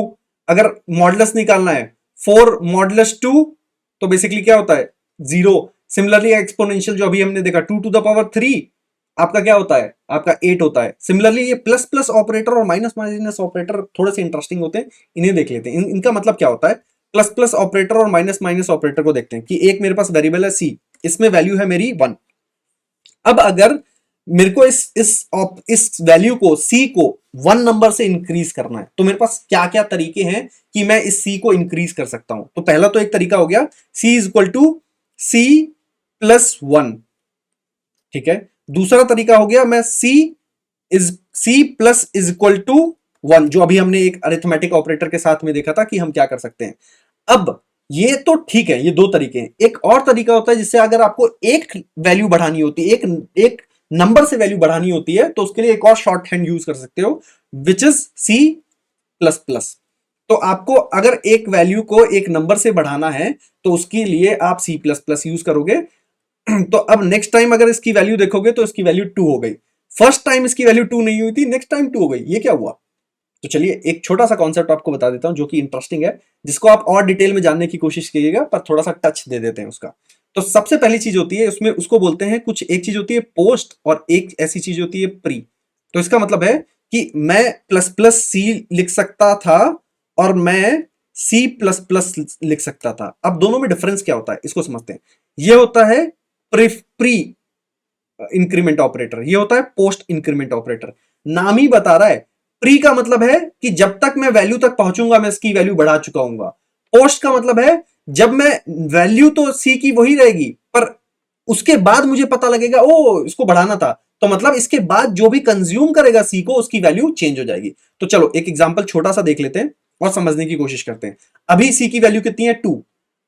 अगर मॉडुलस निकालना है 4 मॉडुलस 2, तो बेसिकली क्या होता है 0। सिमिलरली एक्सपोनेंशियल जो अभी हमने देखा 2⁻³ आपका क्या होता है, आपका 8 होता है। सिमिलरली ये प्लस प्लस ऑपरेटर और माइनस माइनस ऑपरेटर थोड़े से इंटरेस्टिंग होते हैं, इन्हें देख लेते हैं। इनका मतलब क्या होता है, प्लस प्लस ऑपरेटर और माइनस माइनस ऑपरेटर को देखते हैं कि एक मेरे पास वेरिएबल है c, इसमें वैल्यू है मेरी 1। अब अगर मेरे को इस वैल्यू को c को 1 नंबर से इंक्रीज करना है, तो मेरे पास क्या क्या तरीके हैं कि मैं इस c को इंक्रीज कर सकता हूं। तो पहला तो एक तरीका हो गया c = c + 1, ठीक है। दूसरा तरीका हो गया मैं c + इज इक्वल टू 1, जो अभी हमने एक अरिथमेटिक ऑपरेटर के साथ में देखा था कि हम क्या कर सकते हैं। अब ये तो ठीक है, ये दो तरीके हैं। एक और तरीका होता है जिससे अगर आपको एक वैल्यू बढ़ानी होती है, एक नंबर से वैल्यू बढ़ानी होती है, तो उसके लिए एक और शॉर्ट हैंड यूज कर सकते हो, विच इज C++। तो आपको अगर एक वैल्यू को एक नंबर से बढ़ाना है तो उसके लिए आप C++ यूज करोगे। तो अब नेक्स्ट टाइम अगर इसकी वैल्यू देखोगे तो इसकी वैल्यू 2 हो गई, फर्स्ट टाइम इसकी वैल्यू 2 नहीं हुई थी, नेक्स्ट टाइम 2 हो गई, ये क्या हुआ। तो चलिए एक छोटा सा कॉन्सेप्ट आपको बता देता हूं जो कि इंटरेस्टिंग है, जिसको आप और डिटेल में जानने की कोशिश कीजिएगा, पर थोड़ा सा टच दे देते हैं उसका। तो सबसे पहली चीज होती है उसमें, उसको बोलते हैं कुछ, एक चीज होती है पोस्ट और एक ऐसी चीज होती है प्री। तो इसका मतलब है कि मैं ++C लिख सकता था और मैं C++ लिख सकता था। अब दोनों में डिफरेंस क्या होता है इसको समझते हैं। यह होता है प्री इंक्रीमेंट ऑपरेटर, ये होता है पोस्ट इंक्रीमेंट ऑपरेटर। नाम ही बता रहा है, प्री का मतलब है कि जब तक मैं वैल्यू तक पहुंचूंगा मैं इसकी वैल्यू बढ़ा चुका हूंगा। पोस्ट का मतलब है जब मैं वैल्यू तो सी की वही रहेगी, पर उसके बाद मुझे पता लगेगा ओ इसको बढ़ाना था, तो मतलब इसके बाद जो भी कंज्यूम करेगा सी को उसकी वैल्यू चेंज हो जाएगी। तो चलो एक एग्जांपल छोटा सा देख लेते हैं और समझने की कोशिश करते हैं। अभी सी की वैल्यू कितनी है 2।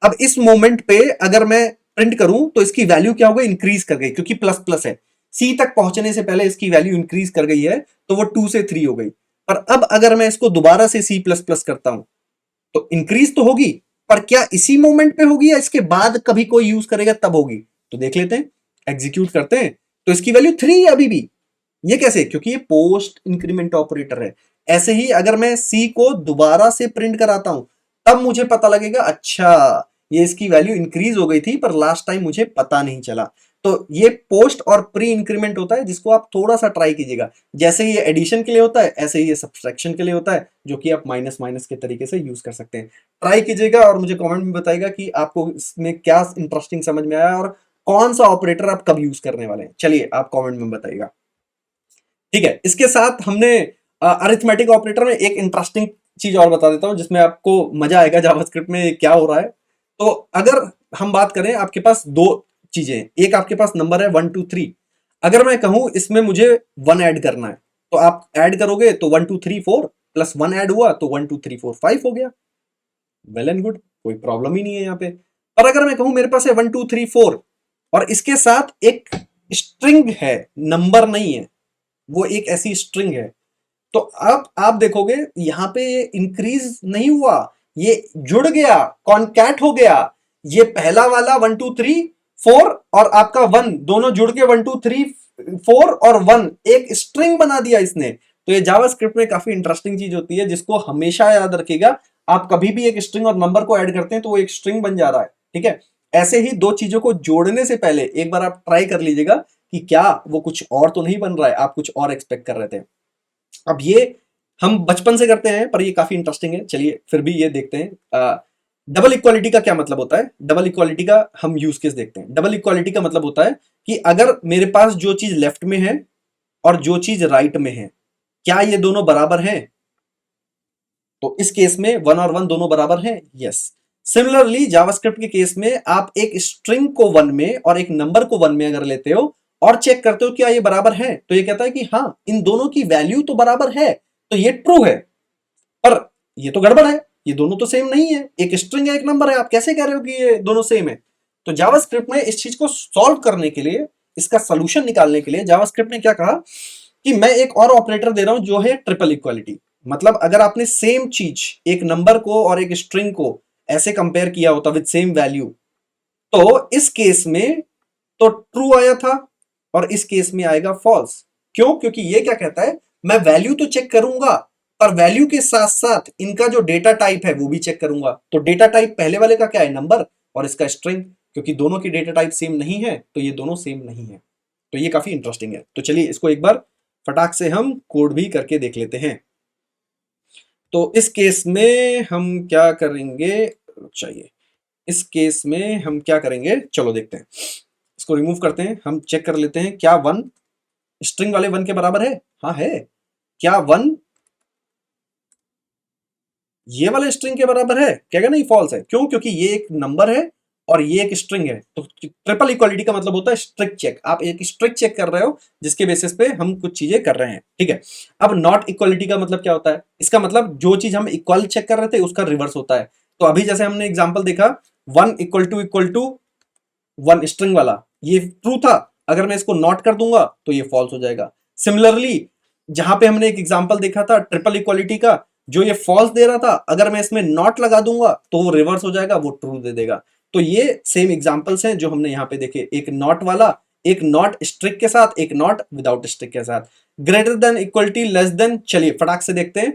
अब इस मोमेंट पे अगर मैं प्रिंट करूं तो इसकी वैल्यू क्या हो गई, इंक्रीज कर गई, क्योंकि प्लस प्लस है, सी तक पहुंचने से पहले इसकी वैल्यू इंक्रीज कर गई है, तो वो 2 से 3 हो गई। पर अब अगर मैं इसको दोबारा से सी प्लस प्लस करता हूं तो इंक्रीज तो होगी, पर क्या इसी मोमेंट पे होगी या इसके बाद कभी कोई यूज करेगा तब होगी। तो देख लेते हैं, एग्जीक्यूट करते हैं, तो इसकी वैल्यू 3 है अभी भी। ये कैसे, क्योंकि ये पोस्ट इंक्रीमेंट ऑपरेटर है। ऐसे ही अगर मैं सी को दोबारा से प्रिंट कराता हूं तब मुझे पता लगेगा अच्छा ये इसकी वैल्यू इंक्रीज हो गई थी पर लास्ट टाइम मुझे पता नहीं चला। तो ये पोस्ट और प्री इंक्रीमेंट होता है, जिसको आप थोड़ा सा ट्राई कीजिएगा। जैसे ये एडिशन के लिए होता है ऐसे ही ये सब्सट्रैक्शन के लिए होता है, जो कि आप माइनस माइनस के तरीके से यूज कर सकते हैं। ट्राई कीजिएगा और मुझे कमेंट में बताइएगा कि आपको इसमें क्या इंटरेस्टिंग समझ में आया और कौन सा ऑपरेटर आप कब यूज करने वाले हैं। चलिए आप कमेंट में बताइएगा, ठीक है। इसके साथ हमने अरिथमेटिक ऑपरेटर में एक इंटरेस्टिंग चीज और बता देता हूं जिसमें आपको मजा आएगा जावास्क्रिप्ट में क्या हो रहा है। तो अगर हम बात करें, आपके पास दो चीजें, एक आपके पास नंबर है 1 2 3। अगर मैं कहूं इसमें मुझे 1 ऐड करना है तो आप ऐड करोगे तो 1 2 3 4 प्लस 1 ऐड हुआ तो 1 2 3 4 5 हो गया, वेल एंड गुड, कोई प्रॉब्लम ही नहीं है यहाँ पे। पर अगर मैं कहूं मेरे पास है 1 2 3 4 और इसके साथ एक स्ट्रिंग है, नंबर नहीं है, वो एक ऐसी स्ट्रिंग है, तो अब आप देखोगे यहां पे इंक्रीज नहीं हुआ, ये जुड़ गया, कॉन्कैट हो गया, ये पहला वाला 1 2 3 4 और आपका 1 दोनों जुड़ के 1 2 3 4 और 1 एक स्ट्रिंग बना दिया इसने। तो ये जावास्क्रिप्ट में काफी इंटरेस्टिंग चीज होती है जिसको हमेशा याद रखिएगा। आप कभी भी एक स्ट्रिंग और नंबर को ऐड करते हैं तो वो एक स्ट्रिंग बन जा रहा है, ठीक है। ऐसे ही दो चीजों को जोड़ने से पहले एक बार आप ट्राई कर लीजिएगा कि क्या वो कुछ और तो नहीं बन रहा है, आप कुछ और एक्सपेक्ट कर रहे थे। अब ये हम बचपन से करते हैं पर ये काफी इंटरेस्टिंग है, चलिए फिर भी ये देखते हैं। डबल इक्वालिटी का क्या मतलब होता है? डबल इक्वालिटी का हम यूज केस देखते हैं। डबल इक्वालिटी का मतलब होता है कि अगर मेरे पास जो चीज लेफ्ट में है और जो चीज राइट में है, क्या ये दोनों बराबर हैं? तो इस केस में 1 और 1 दोनों बराबर हैं, यस। सिमिलरली जावास्क्रिप्ट के केस में आप एक स्ट्रिंग को 1 में और एक नंबर को 1 में अगर लेते हो और चेक करते हो क्या ये बराबर है, तो ये कहता है कि हाँ इन दोनों की वैल्यू तो बराबर है, तो ये ट्रू है। पर ये तो गड़बड़ है, ये दोनों तो सेम नहीं है, एक स्ट्रिंग है एक नंबर है, आप कैसे कह रहे हो कि ये दोनों सेम है? तो जावास्क्रिप्ट में इस चीज को सॉल्व करने के लिए, इसका सोल्यूशन निकालने के लिए जावास्क्रिप्ट ने क्या कहा कि मैं एक और ऑपरेटर दे रहा हूं जो है ट्रिपल इक्वालिटी। मतलब अगर आपने सेम चीज एक नंबर को और एक स्ट्रिंग को ऐसे कंपेयर किया होता विद सेम वैल्यू, तो इस केस में तो ट्रू आया था और इस केस में आएगा फॉल्स। क्यों? क्योंकि ये क्या कहता है, मैं वैल्यू तो चेक करूंगा पर वैल्यू के साथ साथ इनका जो डेटा टाइप है वो भी चेक करूंगा। तो डेटा टाइप पहले वाले का क्या है, नंबर, और इसका स्ट्रिंग। क्योंकि दोनों की डेटा टाइप सेम नहीं है तो ये दोनों सेम नहीं है। तो ये काफी इंटरेस्टिंग है। तो चलिए इसको एक बार फटाक से हम कोड भी करके देख लेते हैं। तो इस केस में हम क्या करेंगे, चाहिए इस केस में हम क्या करेंगे, चलो देखते हैं। इसको रिमूव करते हैं, हम चेक कर लेते हैं क्या 1 स्ट्रिंग वाले 1 के बराबर है? हाँ है। क्या 1 ये वाले स्ट्रिंग के बराबर है? कहेगा नहीं, फॉल्स है। क्यों? क्योंकि ये एक नंबर है और ये एक स्ट्रिंग है। तो ट्रिपल इक्वालिटी का मतलब होता है स्ट्रिक्ट चेक। आप एक स्ट्रिक्ट चेक कर रहे हो जिसके बेसिस पे हम कुछ चीजें कर रहे हैं, ठीक है। अब नॉट इक्वालिटी का मतलब क्या होता है? इसका मतलब जो चीज हम इक्वल चेक कर रहे थे उसका रिवर्स होता है। तो अभी जैसे हमने एग्जाम्पल देखा 1 इक्वल टू 1 स्ट्रिंग वाला, ये ट्रू था। अगर मैं इसको नॉट कर दूंगा तो ये फॉल्स हो जाएगा। सिमिलरली जहां पे हमने एक एग्जांपल देखा था ट्रिपल इक्वालिटी का, जो ये फॉल्स दे रहा था, अगर मैं इसमें नॉट लगा दूंगा तो वो रिवर्स हो जाएगा, वो ट्रू दे देगा। तो ये सेम एग्जांपल्स हैं जो हमने यहाँ पे देखे, एक नॉट वाला, एक नॉट स्ट्रिक के साथ, एक नॉट विदाउट स्ट्रिक के साथ। Greater than equality, less than, चलिए फटाक से देखते हैं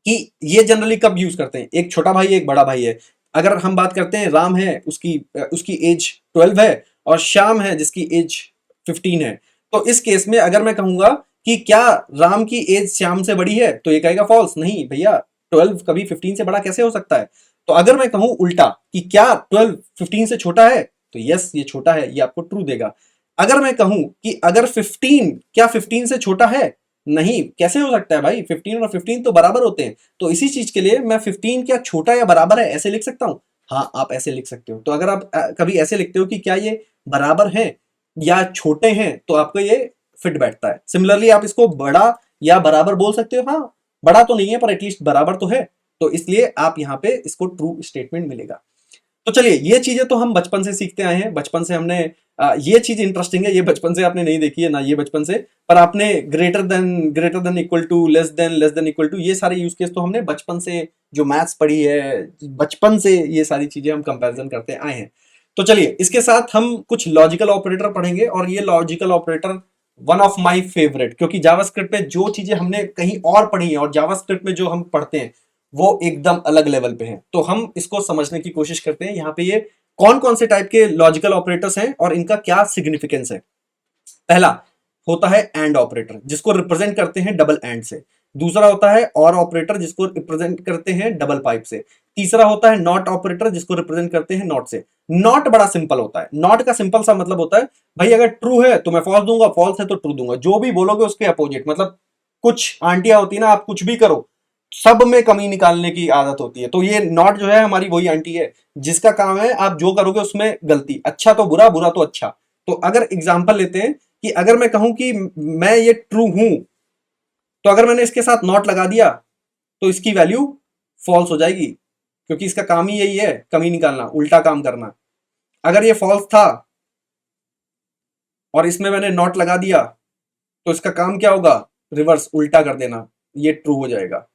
कि ये जनरली कब यूज करते हैं। एक छोटा भाई है एक बड़ा भाई है। अगर हम बात करते हैं राम है, उसकी उसकी एज 12 है और श्याम है जिसकी एज 15 है। तो इस केस में अगर मैं कहूंगा कि क्या राम की एज श्याम से बड़ी है, तो ये कहेगा फॉल्स, नहीं भैया 12 कभी 15 से बड़ा कैसे हो सकता है। तो अगर मैं कहूं उल्टा कि क्या 12 15 से छोटा है, तो यस ये छोटा है, ये आपको ट्रू देगा। अगर मैं कहूं कि अगर 15 क्या 15 से छोटा है, नहीं, कैसे हो सकता है भाई, 15 और 15 तो बराबर होते हैं। तो इसी चीज के लिए मैं 15 क्या छोटा या बराबर है ऐसे लिख सकता हूं। हाँ आप ऐसे लिख सकते हो। तो अगर आप कभी ऐसे लिखते हो कि क्या ये बराबर हैं या छोटे हैं, तो आपको ये फिट बैठता है। सिमिलरली आप इसको बड़ा या बराबर बोल सकते हो। हाँ बड़ा तो नहीं है पर एटलीस्ट बराबर तो है, तो इसलिए आप यहाँ पे इसको ट्रू स्टेटमेंट मिलेगा। तो चलिए ये चीजें तो हम बचपन से सीखते आए हैं। बचपन से हमने ये चीज इंटरेस्टिंग है, ये बचपन से आपने नहीं देखी है ना, ये बचपन से, पर आपने greater than equal to, less than equal to, ये सारे यूज केस तो हमने बचपन से जो मैथ्स पढ़ी है, बचपन से ये सारी चीजें हम कंपैरिजन करते आए हैं। तो चलिए इसके साथ हम कुछ लॉजिकल ऑपरेटर पढ़ेंगे, और ये logical operator one of my favourite, क्योंकि जावास्क्रिप्ट में जो चीजें हमने कहीं और पढ़ी हैं और जावास्क्रिप्ट में जो हम पढ़ते हैं वो एकदम अलग लेवल पे हैं। तो हम इसको समझने की कोशिश करते हैं। यहाँ पे ये कौन कौन से टाइप के लॉजिकल ऑपरेटर्स हैं और इनका क्या सिग्निफिकेंस है। पहला होता है एंड ऑपरेटर, जिसको रिप्रेजेंट करते हैं डबल एंड से। दूसरा होता है और ऑपरेटर, जिसको रिप्रेजेंट करते हैं डबल पाइप से। तीसरा होता है नॉट ऑपरेटर, जिसको रिप्रेजेंट करते हैं नॉट से। नॉट बड़ा सिंपल होता है। नॉट का सिंपल सा मतलब होता है भाई अगर ट्रू है तो मैं फॉल्स दूंगा, फॉल्स है तो ट्रू दूंगा, जो भी बोलोगे उसके अपोजिट। मतलब कुछ आंटियां होती है ना, आप कुछ भी करो सब में कमी निकालने की आदत होती है। तो ये नॉट जो है हमारी वही आंटी है जिसका काम है आप जो करोगे उसमें गलती, अच्छा तो बुरा, बुरा तो अच्छा। तो अगर एग्जांपल लेते हैं कि अगर मैं कहूं कि मैं ये ट्रू हूं, तो अगर मैंने इसके साथ नॉट लगा दिया तो इसकी वैल्यू फॉल्स हो जाएगी, क्योंकि इसका काम ही यही है कमी निकालना, उल्टा काम करना। अगर ये फॉल्स था और इसमें मैंने नॉट लगा दिया तो इसका काम क्या होगा, रिवर्स, उल्टा कर देना, ये ट्रू हो जाएगा।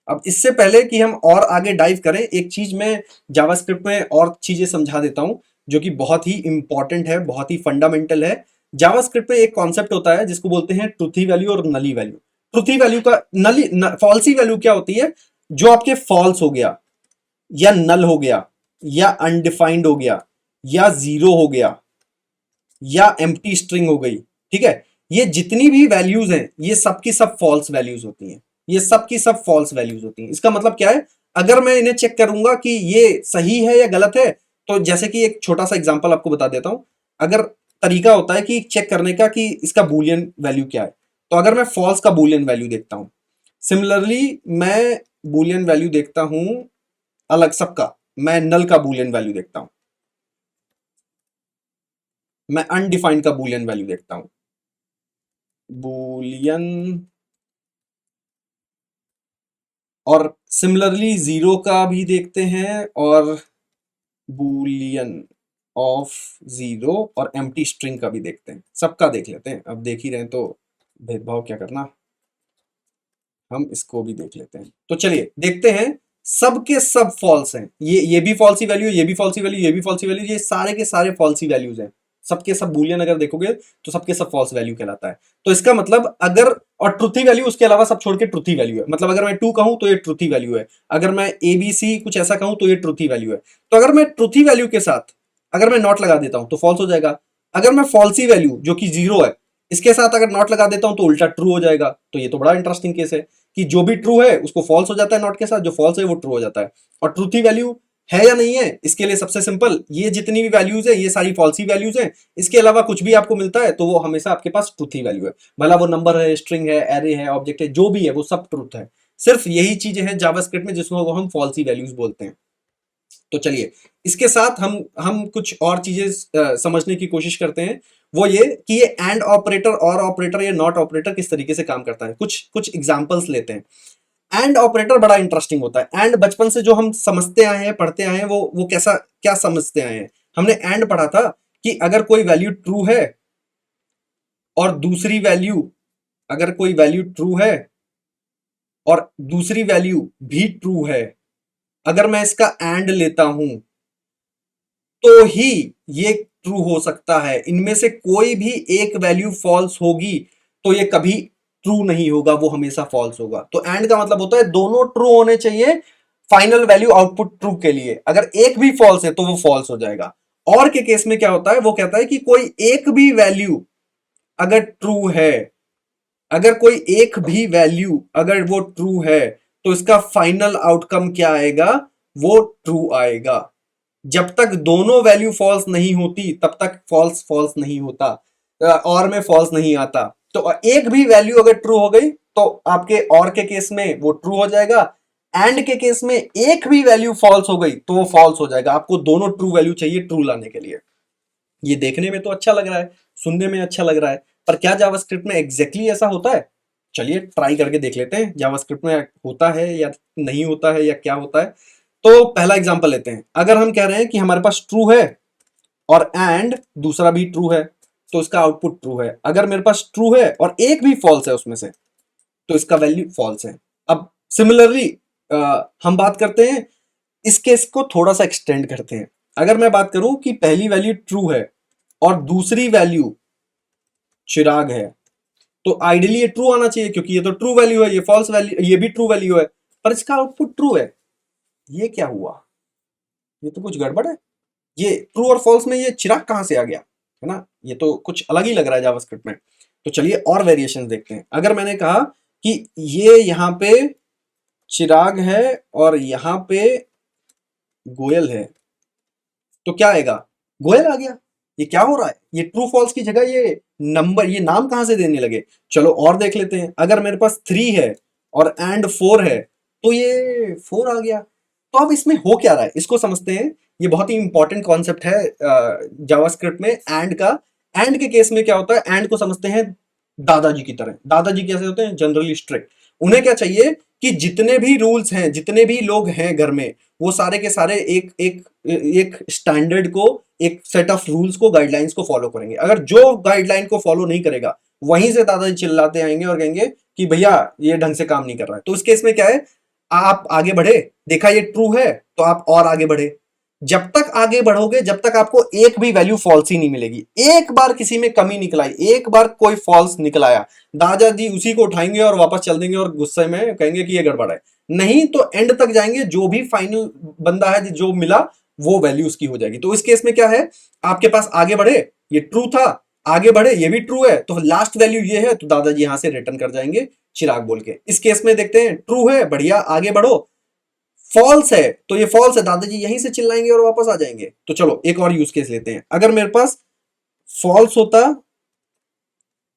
अब इससे पहले कि हम और आगे डाइव करें, एक चीज मैं जावास्क्रिप्ट में और चीजें समझा देता हूं जो कि बहुत ही इंपॉर्टेंट है, बहुत ही फंडामेंटल है। जावास्क्रिप्ट में एक कॉन्सेप्ट होता है जिसको बोलते हैं ट्रूथी वैल्यू और नली वैल्यू। ट्रूथी वैल्यू का फॉल्सी वैल्यू क्या होती है? जो आपके फॉल्स हो गया या नल हो गया या अनडिफाइंड हो गया या जीरो हो गया या एम्प्टी स्ट्रिंग हो गई, ठीक है, ये जितनी भी वैल्यूज हैं ये सब की सब फॉल्स वैल्यूज होती हैं, ये सब की सब फॉल्स वैल्यूज होती हैं। इसका मतलब क्या है? अगर मैं इन्हें चेक करूंगा कि ये सही है या गलत है, तो जैसे कि एक छोटा सा एग्जांपल आपको बता देता हूं। अगर तरीका होता है कि चेक करने का कि इसका बूलियन वैल्यू क्या है, तो अगर मैं फॉल्स का बूलियन वैल्यू देखता हूं, सिमिलरली मैं बूलियन वैल्यू देखता हूं अलग सबका, मैं नल का बूलियन वैल्यू देखता हूं, मैं अनडिफाइंड का बूलियन वैल्यू देखता हूं, बूलियन, और सिमिलरली जीरो का भी देखते हैं और बूलियन ऑफ जीरो और एम्प्टी स्ट्रिंग का भी देखते हैं, सबका देख लेते हैं। अब देख ही रहे हैं तो भेदभाव क्या करना, हम इसको भी देख लेते हैं। तो चलिए देखते हैं, सबके सब फॉल्स हैं, ये भी फॉल्सी वैल्यू, ये भी फॉल्सी वैल्यू, ये भी फॉल्सी वैल्यू, ये सारे के सारे फॉल्सी वैल्यूज हैं। सबके सब बूलियन अगर देखोगे तो सबके सब फॉल्स वैल्यू कहलाता है। तो इसका मतलब अगर, और ट्रुथी वैल्यू उसके अलावा सब छोड़ के ट्रुथी वैल्यू है, मतलब अगर मैं 2 कहूं तो ये ट्रुथी वैल्यू है, अगर मैं ABC कुछ ऐसा कहूं तो ये ट्रुथी वैल्यू है। तो अगर मैं ट्रुथी वैल्यू के साथ अगर मैं नॉट लगा देता हूं तो फॉल्स हो जाएगा। अगर मैं फॉल्सी वैल्यू जो कि जीरो है इसके साथ अगर नॉट लगा देता हूं तो उल्टा ट्रू हो जाएगा। तो ये तो बड़ा इंटरेस्टिंग केस है कि जो भी ट्रू है उसको फॉल्स हो जाता है नॉट के साथ, जो फॉल्स है वो ट्रू हो जाता है। और ट्रूथी वैल्यू है या नहीं है, इसके लिए सबसे सिंपल, ये जितनी भी वैल्यूज है ये सारी फॉल्सी वैल्यूज हैं, इसके अलावा कुछ भी आपको मिलता है तो वो हमेशा आपके पास ट्रूथी वैल्यू है, भला वो नंबर है, स्ट्रिंग है, एरे है, ऑब्जेक्ट है, जो भी है वो सब ट्रूथ है। सिर्फ यही चीजें हैं जावास्क्रिप्ट में जिसको हम फॉल्सी वैल्यूज बोलते हैं। तो चलिए इसके साथ हम कुछ और चीजें समझने की कोशिश करते हैं। वो ये कि ये एंड ऑपरेटर, और ऑपरेटर, या नॉट ऑपरेटर किस तरीके से काम करता है। कुछ कुछ एग्जांपल्स लेते हैं। एंड ऑपरेटर बड़ा इंटरेस्टिंग होता है। एंड बचपन से जो हम समझते आए हैं, पढ़ते आए हैं, वो कैसा क्या समझते आए हैं। हमने एंड पढ़ा था कि अगर कोई वैल्यू ट्रू है और दूसरी वैल्यू, अगर कोई वैल्यू ट्रू है और दूसरी वैल्यू भी ट्रू है, अगर मैं इसका एंड लेता हूं तो ही ये ट्रू हो सकता है। इनमें से कोई भी एक वैल्यू फॉल्स होगी तो ये कभी ट्रू नहीं होगा, वो हमेशा फॉल्स होगा। तो एंड का मतलब होता है दोनों ट्रू होने चाहिए फाइनल वैल्यू आउटपुट ट्रू के लिए। अगर एक भी फॉल्स है तो वो फॉल्स हो जाएगा। और के केस में क्या होता है, वो कहता है कि कोई एक भी वैल्यू अगर ट्रू है, अगर कोई एक भी वैल्यू अगर वो ट्रू है तो इसका फाइनल आउटकम क्या आएगा, वो ट्रू आएगा। जब तक दोनों वैल्यू फॉल्स नहीं होती तब तक फॉल्स फॉल्स नहीं होता, और में फॉल्स नहीं आता। तो एक भी वैल्यू अगर ट्रू हो गई तो आपके और के केस में वो ट्रू हो जाएगा। एंड के केस में एक भी वैल्यू फॉल्स हो गई तो वो फॉल्स हो जाएगा। आपको दोनों ट्रू वैल्यू चाहिए ट्रू लाने के लिए। ये देखने में तो अच्छा लग रहा है, सुनने में अच्छा लग रहा है, पर क्या जावास्क्रिप्ट में एग्जैक्टली ऐसा होता है? चलिए ट्राई करके देख लेते हैं जावास्क्रिप्ट में होता है या नहीं होता है या क्या होता है। तो पहला एग्जांपल लेते हैं। अगर हम कह रहे हैं कि हमारे पास ट्रू है और एंड दूसरा भी ट्रू है तो इसका आउटपुट ट्रू है। अगर मेरे पास ट्रू है और एक भी फॉल्स है उसमें से तो इसका वैल्यू फॉल्स है। अब सिमिलरली हम बात करते हैं, इस केस को थोड़ा सा एक्सटेंड करते हैं। अगर मैं बात करूं कि पहली वैल्यू ट्रू है और दूसरी वैल्यू चिराग है, तो आइडियली ये ट्रू आना चाहिए क्योंकि ये तो ट्रू वैल्यू है, ये फॉल्स वैल्यू, ये भी ट्रू वैल्यू है, पर इसका आउटपुट ट्रू है। ये क्या हुआ? ये तो कुछ गड़बड़ है। ये ट्रू और फॉल्स में ये चिराग कहां से आ गया, है ना? ये तो कुछ अलग ही लग रहा है जावास्क्रिप्ट में। तो चलिए और वेरिएशन देखते हैं। अगर मैंने कहा कि ये यहां पे चिराग है और यहां पे गोयल है, तो क्या आएगा? गोयल आ गया। ये क्या हो रहा है? ये ट्रू फॉल्स की जगह ये नंबर, ये नाम कहां से देने लगे? चलो और देख लेते हैं। अगर मेरे पास 3 है और एंड 4 है तो ये 4 आ गया। तो अब इसमें हो क्या रहा है इसको समझते हैं। ये बहुत ही इंपॉर्टेंट कॉन्सेप्ट है जावास्क्रिप्ट में एंड का। एंड के केस में क्या होता है, एंड को समझते हैं दादाजी की तरह। दादाजी कैसे होते हैं? Generally strict. उन्हें क्या चाहिए कि जितने भी रूल्स हैं, जितने भी लोग हैं घर में, वो सारे के सारे एक एक एक स्टैंडर्ड को, एक सेट ऑफ रूल्स को, गाइडलाइंस को फॉलो करेंगे। अगर जो गाइडलाइन को फॉलो नहीं करेगा वहीं से दादाजी चिल्लाते आएंगे और कहेंगे कि भैया ये ढंग से काम नहीं कर रहा है। तो इस केस में क्या है, आप आगे बढ़े, देखा ये ट्रू है तो आप और आगे बढ़े। जब तक आगे बढ़ोगे, जब तक आपको एक भी वैल्यू फॉल्स ही नहीं मिलेगी। एक बार किसी में कमी निकल आई, एक बार कोई फॉल्स निकल आया, दादाजी उसी को उठाएंगे और वापस चल देंगे और गुस्से में कहेंगे कि ये गड़बड़ है। नहीं तो एंड तक जाएंगे, जो भी फाइनल बंदा है जो मिला वो वैल्यू उसकी हो जाएगी। तो इस केस में क्या है, आपके पास आगे बढ़े, ये ट्रू था, आगे बढ़े ये भी ट्रू है, तो लास्ट वैल्यू ये है, तो दादाजी यहां से रिटर्न कर जाएंगे चिराग बोल के। इस केस में देखते हैं, ट्रू है, बढ़िया, आगे बढ़ो। फॉल्स है तो ये फॉल्स है, दादाजी यहीं से चिल्लाएंगे और वापस आ जाएंगे। तो चलो एक और यूज केस लेते हैं। अगर मेरे पास फॉल्स होता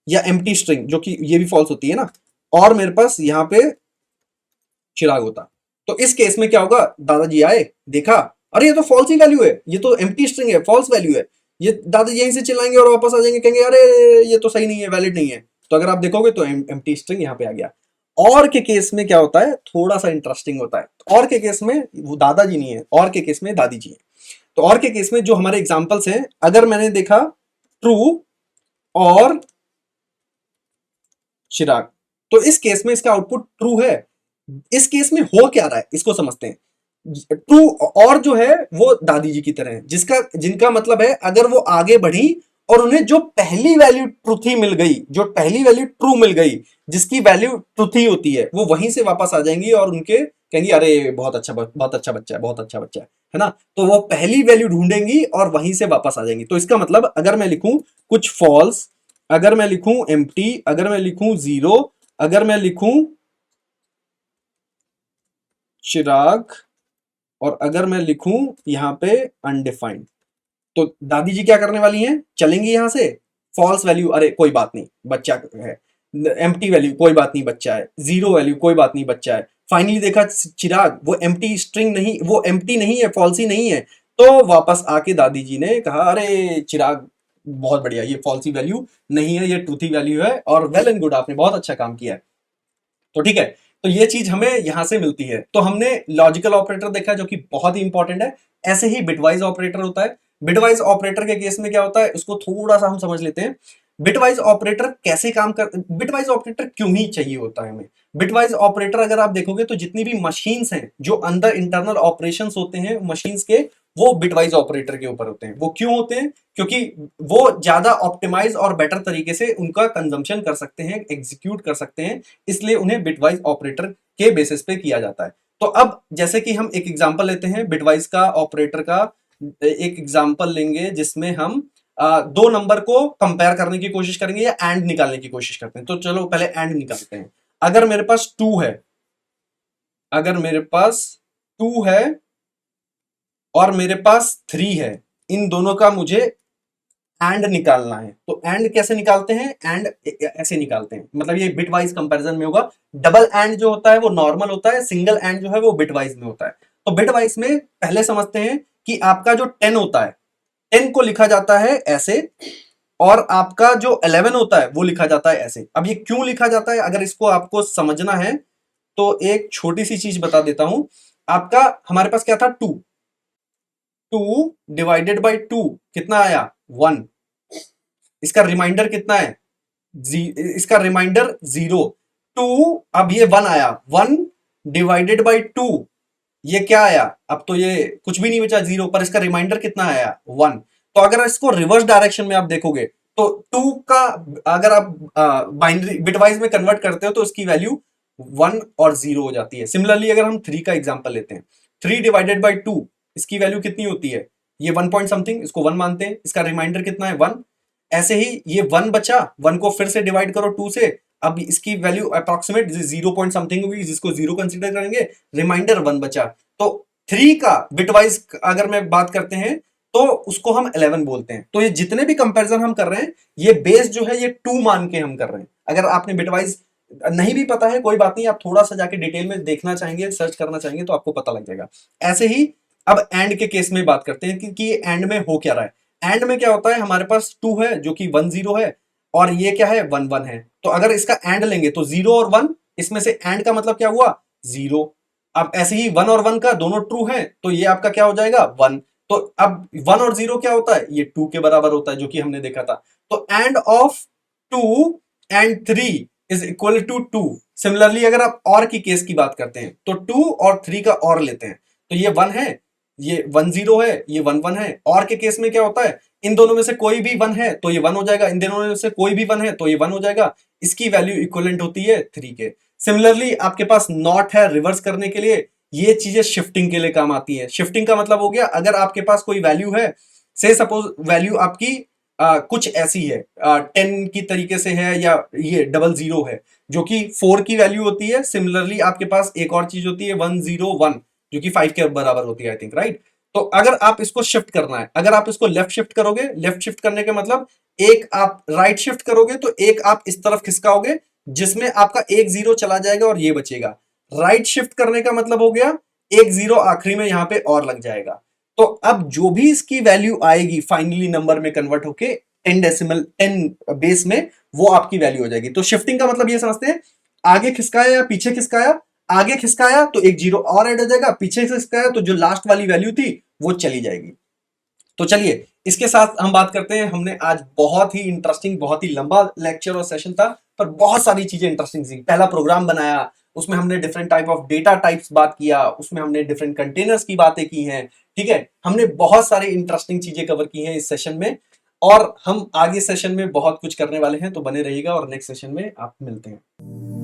या एम्प्टी स्ट्रिंग, जो कि ये भी फॉल्स होती है ना, और मेरे पास यहां पे चिराग होता, तो इस केस में क्या होगा, दादाजी आए, देखा, अरे ये तो फॉल्स ही वैल्यू है, ये तो एम्प्टी स्ट्रिंग है, फॉल्स वैल्यू है, ये दादाजी यहीं से चिल्लाएंगे और वापस आ जाएंगे, कहेंगे अरे ये तो सही नहीं है, वैलिड नहीं है। तो अगर आप देखोगे तो एम्प्टी स्ट्रिंग यहाँ पे आ गया। और के केस में क्या होता है, थोड़ा सा इंटरेस्टिंग होता है। और के केस में वो दादाजी नहीं है, और के केस में दादी जी है। तो और के केस में जो हमारे एग्जांपल्स हैं, अगर मैंने देखा ट्रू और चिराग, तो इस केस में इसका आउटपुट ट्रू है। इस केस में हो क्या रहा है इसको समझते हैं। ट्रू और जो है वो दादी जी की तरह है, जिसका जिनका मतलब है अगर वो आगे बढ़ी और उन्हें जो पहली वैल्यू ट्रूथी मिल गई, जो पहली वैल्यू ट्रू मिल गई, जिसकी वैल्यू ट्रूथी होती है, वो वहीं से वापस आ जाएंगी और उनके कहेंगी अरे बहुत अच्छा बच्चा है, बहुत अच्छा बच्चा है ना। तो वो पहली वैल्यू ढूंढेंगी और वहीं से वापस आ जाएंगी। तो इसका मतलब अगर मैं लिखूं कुछ फॉल्स, अगर मैं लिखूं एम्प्टी, अगर मैं लिखूं जीरो, अगर मैं लिखूं चिराग, और अगर मैं लिखूं यहां पे अनडिफाइंड, तो दादी जी क्या करने वाली हैं, चलेंगी यहां से, फॉल्स वैल्यू अरे कोई बात नहीं बच्चा है, एम्प्टी वैल्यू कोई बात नहीं बच्चा है, जीरो वैल्यू कोई बात नहीं बच्चा है, फाइनली देखा चिराग वो एम्प्टी स्ट्रिंग नहीं, वो एम्प्टी नहीं है, फॉल्स ही नहीं है, तो वापस आके दादी जी ने कहा अरे चिराग बहुत बढ़िया, ये फॉल्सी वैल्यू नहीं है, ये ट्रूथी वैल्यू है, और वेल एंड गुड, आपने बहुत अच्छा काम किया है। तो ठीक है, तो ये चीज हमें यहां से मिलती है। तो हमने लॉजिकल ऑपरेटर देखा जो कि बहुत ही इंपॉर्टेंट है। ऐसे ही बिटवाइज ऑपरेटर होता है। बिटवाइज ऑपरेटर के केस में क्या होता है, इसको थोड़ा सा हम समझ लेते हैं। बिटवाइज ऑपरेटर कैसे काम कर, बिटवाइज ऑपरेटर क्यों ही चाहिए होता है हमें। बिटवाइज ऑपरेटर अगर आप देखोगे तो जितनी भी मशीन्स हैं जो अंदर इंटरनल ऑपरेशंस होते हैं मशीन्स के, वो बिटवाइज ऑपरेटर के ऊपर होते हैं। वो क्यों होते हैं, क्योंकि वो ज्यादा ऑप्टिमाइज और बेटर तरीके से उनका कंजम्पशन कर सकते हैं, एग्जीक्यूट कर सकते हैं, इसलिए उन्हें बिटवाइज ऑपरेटर के बेसिस पे किया जाता है। तो अब जैसे कि हम एक एग्जांपल लेते हैं बिटवाइज का ऑपरेटर का, एक एग्जांपल लेंगे जिसमें हम दो नंबर को कंपेयर करने की कोशिश करेंगे या एंड निकालने की कोशिश करते हैं। तो चलो पहले एंड निकालते हैं। अगर मेरे पास टू है, अगर मेरे पास टू है और मेरे पास थ्री है, इन दोनों का मुझे एंड निकालना है। तो एंड कैसे निकालते हैं, एंड ऐसे निकालते हैं, मतलब ये बिट वाइज कंपैरिजन में होगा। डबल एंड जो होता है वो नॉर्मल होता है, सिंगल एंड जो है वो बिट वाइज में होता है। तो बिट वाइज में पहले समझते हैं कि आपका जो 10 होता है, 10 को लिखा जाता है ऐसे, और आपका जो 11 होता है वो लिखा जाता है ऐसे। अब ये क्यों लिखा जाता है, अगर इसको आपको समझना है तो एक छोटी सी चीज बता देता हूं। आपका हमारे पास क्या था, two, two divided by two कितना आया, वन। इसका रिमाइंडर कितना है, इसका रिमाइंडर जीरो। टू, अब ये वन आया, वन डिवाइडेड बाई टू, ये क्या आया, अब तो ये कुछ भी नहीं बचा, जीरो, पर इसका रिमाइंडर कितना आया, वन। तो अगर इसको रिवर्स डायरेक्शन में आप देखोगे तो टू का अगर आप बाइनरी बिटवाइज में कन्वर्ट करते हो तो उसकी वैल्यू वन और जीरो हो जाती है। सिमिलरली अगर हम थ्री का एग्जांपल लेते हैं, थ्री डिवाइडेड बाई टू, इसकी वैल्यू कितनी होती है, ये वन पॉइंट समथिंग, इसको वन मानते हैं, इसका रिमाइंडर कितना है, वन। ऐसे ही ये वन बचा, वन को फिर से डिवाइड करो टू से, अब इसकी value approximate zero point something होगी, जिसको जीरो कंसीडर करेंगे, रिमाइंडर वन बचा। तो थ्री का बिटवाइज अगर मैं बात करते हैं तो उसको हम 11 बोलते हैं। तो ये जितने भी कंपैरिजन हम कर रहे हैं, ये बेस जो है ये टू मान के हम कर रहे हैं। अगर आपने बिटवाइज नहीं भी पता है कोई बात नहीं, आप थोड़ा सा जाके डिटेल में देखना चाहेंगे, सर्च करना चाहेंगे तो आपको पता लग जाएगा। ऐसे ही अब एंड के केस में बात करते हैं कि एंड में हो क्या रहा है। एंड में क्या होता है, हमारे पास टू है जो कि वन जीरो है, और ये क्या है, वन वन है। तो अगर इसका एंड लेंगे तो जीरो और वन, इसमें से एंड का मतलब क्या हुआ, जीरो। अब ऐसे ही वन और वन का दोनों ट्रू है तो ये आपका क्या हो जाएगा, वन। तो अब वन और जीरो क्या होता है, ये टू के बराबर होता है, जो कि हमने देखा था। तो and of two and three is equal to 2। Similarly अगर आप और की केस की बात करते हैं तो 2 और 3 का और लेते हैं तो ये 1 है, ये 1 0 है, ये 1 1 है। और के केस में क्या होता है, इन दोनों में से कोई भी 1 है तो ये 1 हो जाएगा, इन दोनों में से कोई भी 1 है तो ये 1 हो जाएगा। इसकी वैल्यू इक्विवेलेंट होती है 3 के। सिमिलरली आपके पास नॉट है रिवर्स करने के लिए, ये चीजें शिफ्टिंग के लिए काम आती है। शिफ्टिंग का मतलब हो गया, अगर आपके पास कोई वैल्यू है, से सपोज वैल्यू आपकी कुछ ऐसी है 10 की तरीके से है, या ये 00 है जो कि 4 की वैल्यू होती है। सिमिलरली आपके पास एक और चीज होती है 101 जो कि 5 के बराबर होती है, आई थिंक, राइट। तो अगर आप इसको शिफ्ट करना है, अगर आप इसको लेफ्ट शिफ्ट करोगे, लेफ्ट शिफ्ट करने का मतलब एक आप राइट शिफ्ट करोगे तो एक आप इस तरफ खिसकाओगे जिसमें आपका एक जीरो चला जाएगा और ये बचेगा। राइट शिफ्ट करने का मतलब हो गया एक जीरो आखिरी में यहां पे और लग जाएगा। तो अब जो भी इसकी वैल्यू आएगी फाइनली नंबर में कन्वर्ट होके 10 बेस में, वो आपकी वैल्यू हो जाएगी। तो शिफ्टिंग का मतलब ये समझते हैं, आगे खिसकाया या पीछे खिसकाया, आगे खिसकाया तो एक जीरो और ऐड हो जाएगा, पीछे खिसकाया तो जो लास्ट वाली वैल्यू थी वो चली जाएगी। तो चलिए इसके साथ हम बात करते हैं। हमने आज बहुत ही इंटरेस्टिंग, बहुत ही लंबा लेक्चर और सेशन था, पर बहुत सारी चीजें इंटरेस्टिंग थी। पहला प्रोग्राम बनाया, उसमें हमने different type of data types बात किया, उसमें हमने डिफरेंट कंटेनर्स की बातें की हैं, ठीक है। हमने बहुत सारी इंटरेस्टिंग चीजें कवर की हैं इस सेशन में, और हम आगे सेशन में बहुत कुछ करने वाले हैं। तो बने रहिएगा और नेक्स्ट सेशन में आप मिलते हैं।